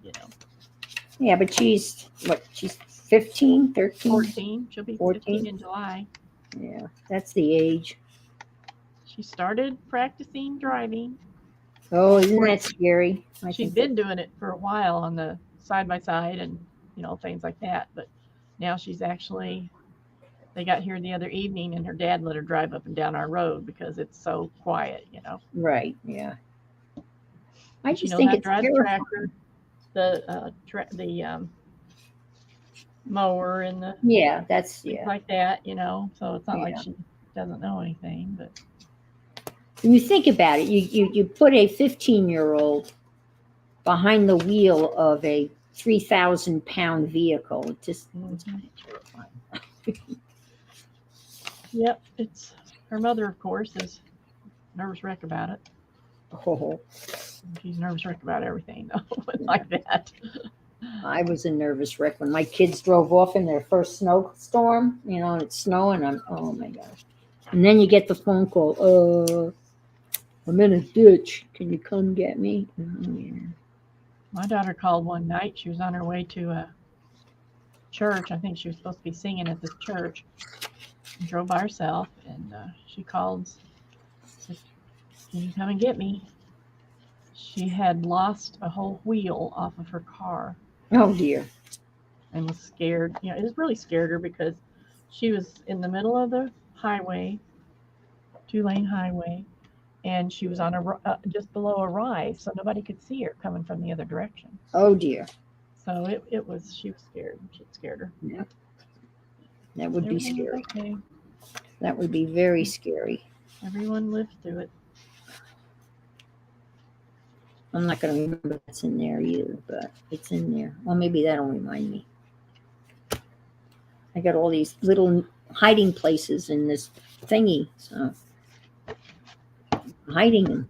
Yeah, but she's 15, 13? 14. She'll be 14? 15 in July. Yeah, that's the age. She started practicing driving. Oh, isn't that scary? She's been doing it for a while on the side-by-side and, things like that. But now she's actually, they got here the other evening and her dad let her drive up and down our road because it's so quiet, Right, yeah. I she just knows think how to it's drive the terrifying. tractor, the mower and the Yeah, that's, things yeah. like that, so it's not like Yeah. she doesn't know anything. But When you think about it, you put a 15-year-old behind the wheel of a 3,000-pound vehicle. It's kind of terrifying. Yep, it's her mother, of course, is nervous wreck about it. Oh, She's nervous wreck about everything, though, like that. I was a nervous wreck when my kids drove off in their first snowstorm, and it's snowing. Oh my gosh. And then you get the phone call, I'm in a ditch. Can you come get me? Oh, yeah. My daughter called one night. She was on her way to a church. I think she was supposed to be singing at this church. She drove by herself, and she called, said, can you come and get me? She had lost a whole wheel off of her car. Oh, dear. And was scared. It really scared her because she was in the middle of the highway, 2-lane highway, and she was on just below a rise, so nobody could see her coming from the other direction. Oh, dear. So she was scared. It scared her. Yeah. That would be scary. Okay. That would be very scary. Everyone lived through it. I'm not going to remember that's in there either, but it's in there. Well, maybe that'll remind me. I got all these little hiding places in this thingy, so I'm hiding them.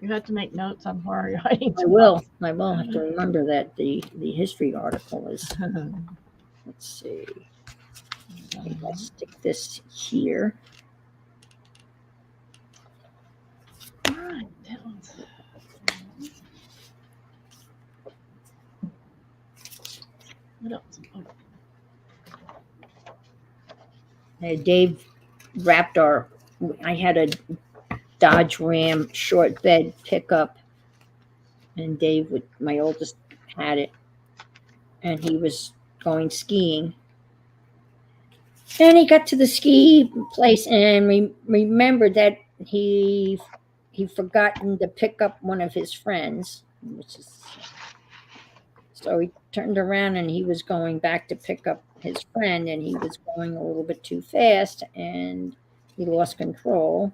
You have to make notes on where you're hiding. I will have to remember that the history article is. Let's see. I'll stick this here. All right, that one's. What else? Dave wrapped I had a Dodge Ram short bed pickup, and Dave, my oldest, had it, and he was going skiing. And he got to the ski place and remembered that he forgotten to pick up one of his friends, so he turned around and he was going back to pick up his friend, and he was going a little bit too fast, and he lost control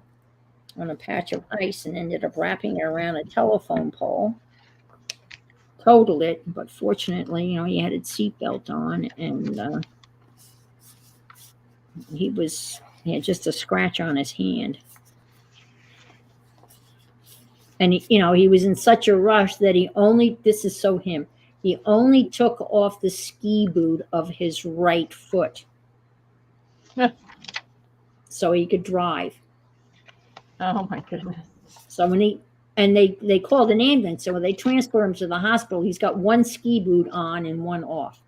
on a patch of ice and ended up wrapping it around a telephone pole. Totaled it, but fortunately, he had his seatbelt on, and he had just a scratch on his hand. And he was in such a rush that this is so him. He only took off the ski boot of his right foot so he could drive. Oh my goodness. So when And they called an ambulance. So when they transfer him to the hospital, he's got one ski boot on and one off.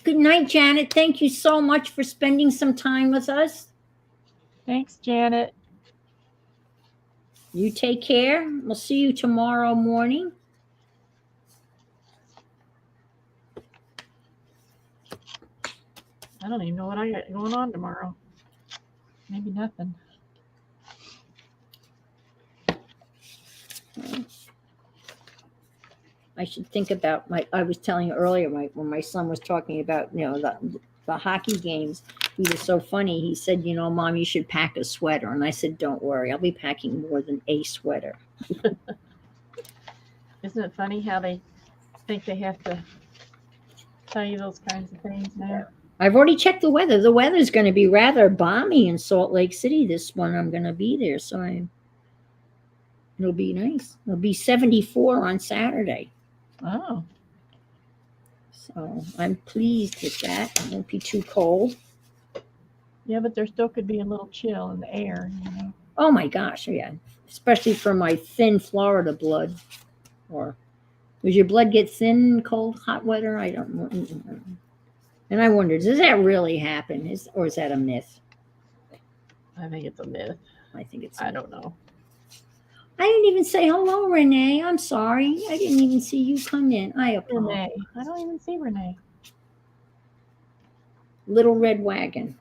Good night, Janet. Thank you so much for spending some time with us. Thanks, Janet. You take care. We'll see you tomorrow morning. I don't even know what I got going on tomorrow. Maybe nothing. I should think about I was telling you earlier, when my son was talking about, the hockey games, he was so funny. He said, Mom, you should pack a sweater. And I said, don't worry, I'll be packing more than a sweater. Isn't it funny how they think they have to tell you those kinds of things now? I've already checked the weather. The weather's going to be rather balmy in Salt Lake City this one. I'm going to be there, so it'll be nice. It'll be 74 on Saturday. Oh. So I'm pleased with that. It won't be too cold. Yeah, but there still could be a little chill in the air, Oh my gosh, yeah. Especially for my thin Florida blood. Or does your blood get thin in cold, hot weather? I don't know. And I wonder, does that really happen? Or is that a myth? I think it's a myth. I think it's I don't know. I didn't even say hello, Renee. I'm sorry. I didn't even see you come in. I apologize. Renee. I don't even see Renee. Little Red Wagon.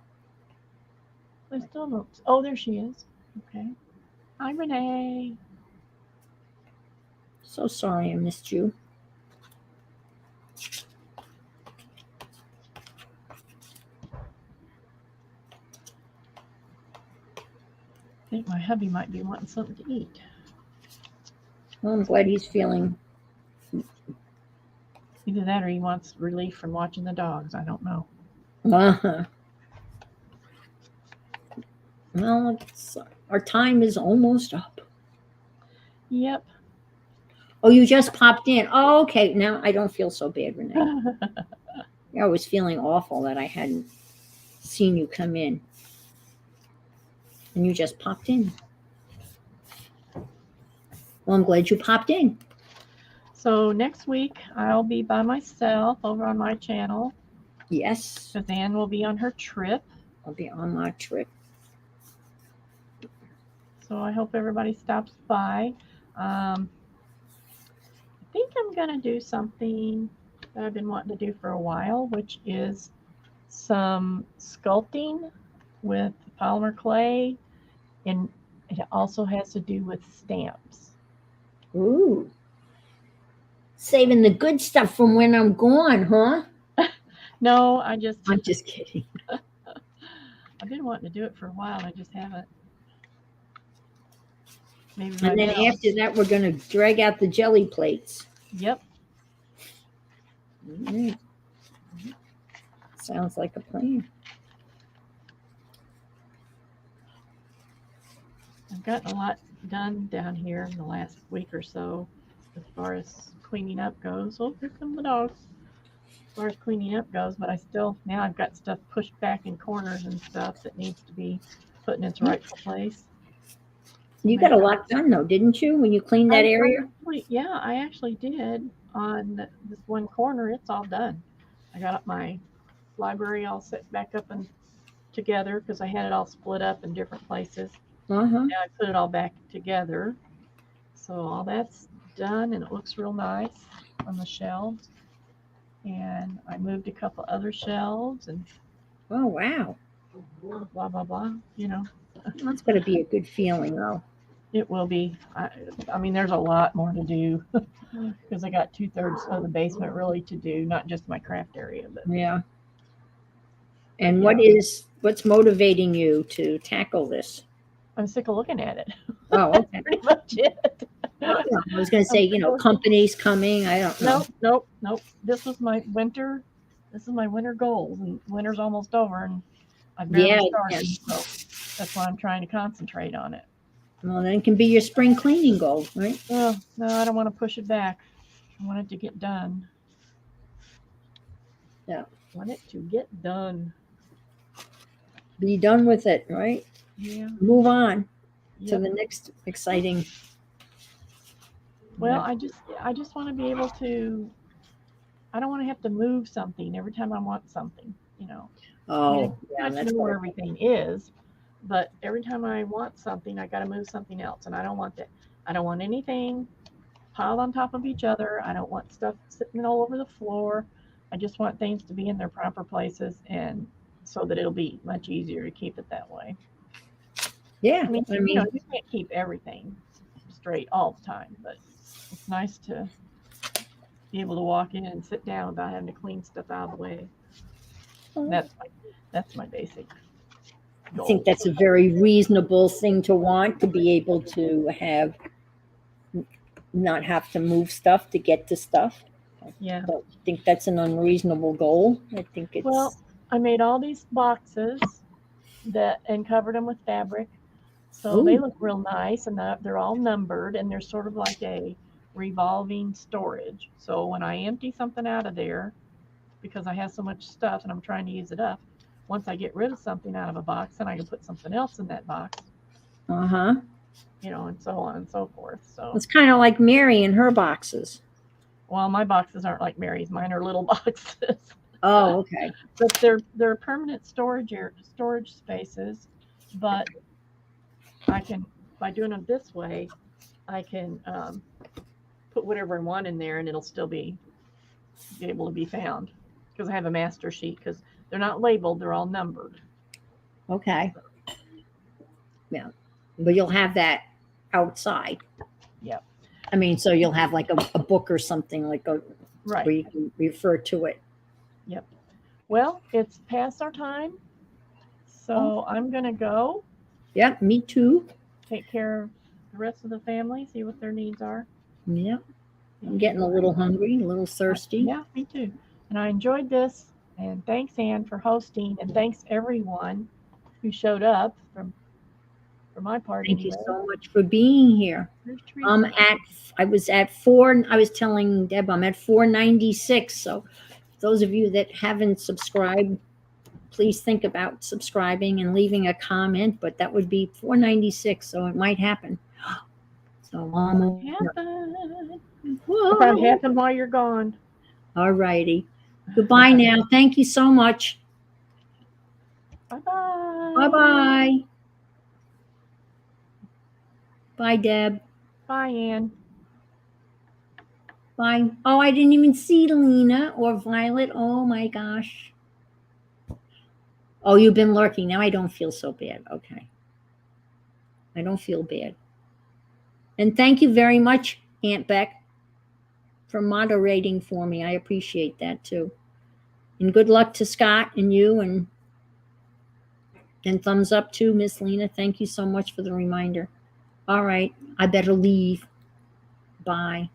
I still don't. Oh, there she is. Okay. Hi, Renee. So sorry I missed you. I think my hubby might be wanting something to eat. Well, I'm glad he's feeling. Either that or he wants relief from watching the dogs. I don't know. Uh-huh. Well, our time is almost up. Yep. Oh, you just popped in. Oh, okay. Now I don't feel so bad, Renee. I was feeling awful that I hadn't seen you come in. And you just popped in. Well, I'm glad you popped in. So next week I'll be by myself over on my channel. Yes. Because Ann will be on her trip. I'll be on my trip. So I hope everybody stops by. I think I'm going to do something that I've been wanting to do for a while, which is some sculpting with polymer clay. And it also has to do with stamps. Ooh. Saving the good stuff from when I'm gone, huh? No, I'm just kidding. I've been wanting to do it for a while, and I just haven't. Maybe And then after that, we're going to drag out the jelly plates. Yep. Mm-hmm. Sounds like a plan. I've gotten a lot done down here in the last week or so as far as cleaning up goes. Oh, here come the dogs. As far as cleaning up goes, but now I've got stuff pushed back in corners and stuff that needs to be put in its rightful place. You got a lot done, though, didn't you, when you cleaned that area? I actually did. On this one corner, it's all done. I got up my library all set back up and together because I had it all split up in different places. Uh-huh. Now I put it all back together. So all that's done, and it looks real nice on the shelves. And I moved a couple other shelves, and oh, wow. Blah, blah, blah, That's going to be a good feeling, though. It will be. I mean, there's a lot more to do because I got 2/3 of the basement really to do, not just my craft area. But yeah. And what's motivating you to tackle this? I'm sick of looking at it. Oh, okay. That's pretty much it. I was going to say, companies coming. I don't know. Nope. This was my winter. This is my winter goals, and winter's almost over, and I've barely started. So that's why I'm trying to concentrate on it. Well, then it can be your spring cleaning goal, right? Well, no, I don't want to push it back. I want it to get done. Yeah. I want it to get done. Be done with it, right? Yeah. Move on. to the next exciting. Well, I just want to be able to. I don't want to have to move something every time I want something. You know. Oh, I yeah, that's know where what everything is, but every time I want something, I got to move something else, and I don't want that. I don't want anything piled on top of each other. I don't want stuff sitting all over the floor. I just want things to be in their proper places, and so that it'll be much easier to keep it that way. yeah. I mean, you can't keep everything straight all the time, but it's nice to be able to walk in and sit down without having to clean stuff out of the way. That's my basic I think goal. that's a very reasonable thing to want, to be able to have, not have to move stuff to get to stuff. Yeah. I don't think that's an unreasonable goal. I think it's, Well, I made all these boxes and covered them with fabric, so they Ooh. look real nice, and they're all numbered, and they're sort of like a revolving storage. So when I empty something out of there, because I have so much stuff and I'm trying to use it up, once I get rid of something out of a box, then I can put something else in that box, uh-huh. and so on and so forth. So, It's kind of like Mary and her boxes. well, my boxes aren't like Mary's; mine are little boxes. Oh, okay. But they're permanent storage spaces. But I can, by doing them this way, I can put whatever I want in there, and it'll still be able to be found, because I have a master sheet, because they're not labeled; they're all numbered. Okay. Yeah. But you'll have that outside. Yep. I mean, so you'll have like a book or something, like a, Right. where you can refer to it. Yep. Well, it's past our time, so I'm going to go Yeah, me too. take care of the rest of the family, see what their needs are. Yeah. I'm getting a little hungry, a little thirsty. Yeah, me too. And I enjoyed this. And thanks, Anne, for hosting. And thanks, everyone who showed up for my part. Thank anyway. you so much for being here. I was telling Deb, I'm at 496. So those of you that haven't subscribed, please think about subscribing and leaving a comment, but that would be 496. So it might happen. So It probably happen while you're gone. All righty. Goodbye now. Thank you so much. Bye-bye. Bye-bye. Bye, Deb. Bye, Anne. Bye. Oh, I didn't even see Lena or Violet. Oh, my gosh. Oh, you've been lurking. Now I don't feel so bad. Okay. I don't feel bad. And thank you very much, Aunt Beck, for moderating for me. I appreciate that, too. And good luck to Scott and you, and thumbs up to Miss Lena. Thank you so much for the reminder. All right. I better leave. Bye.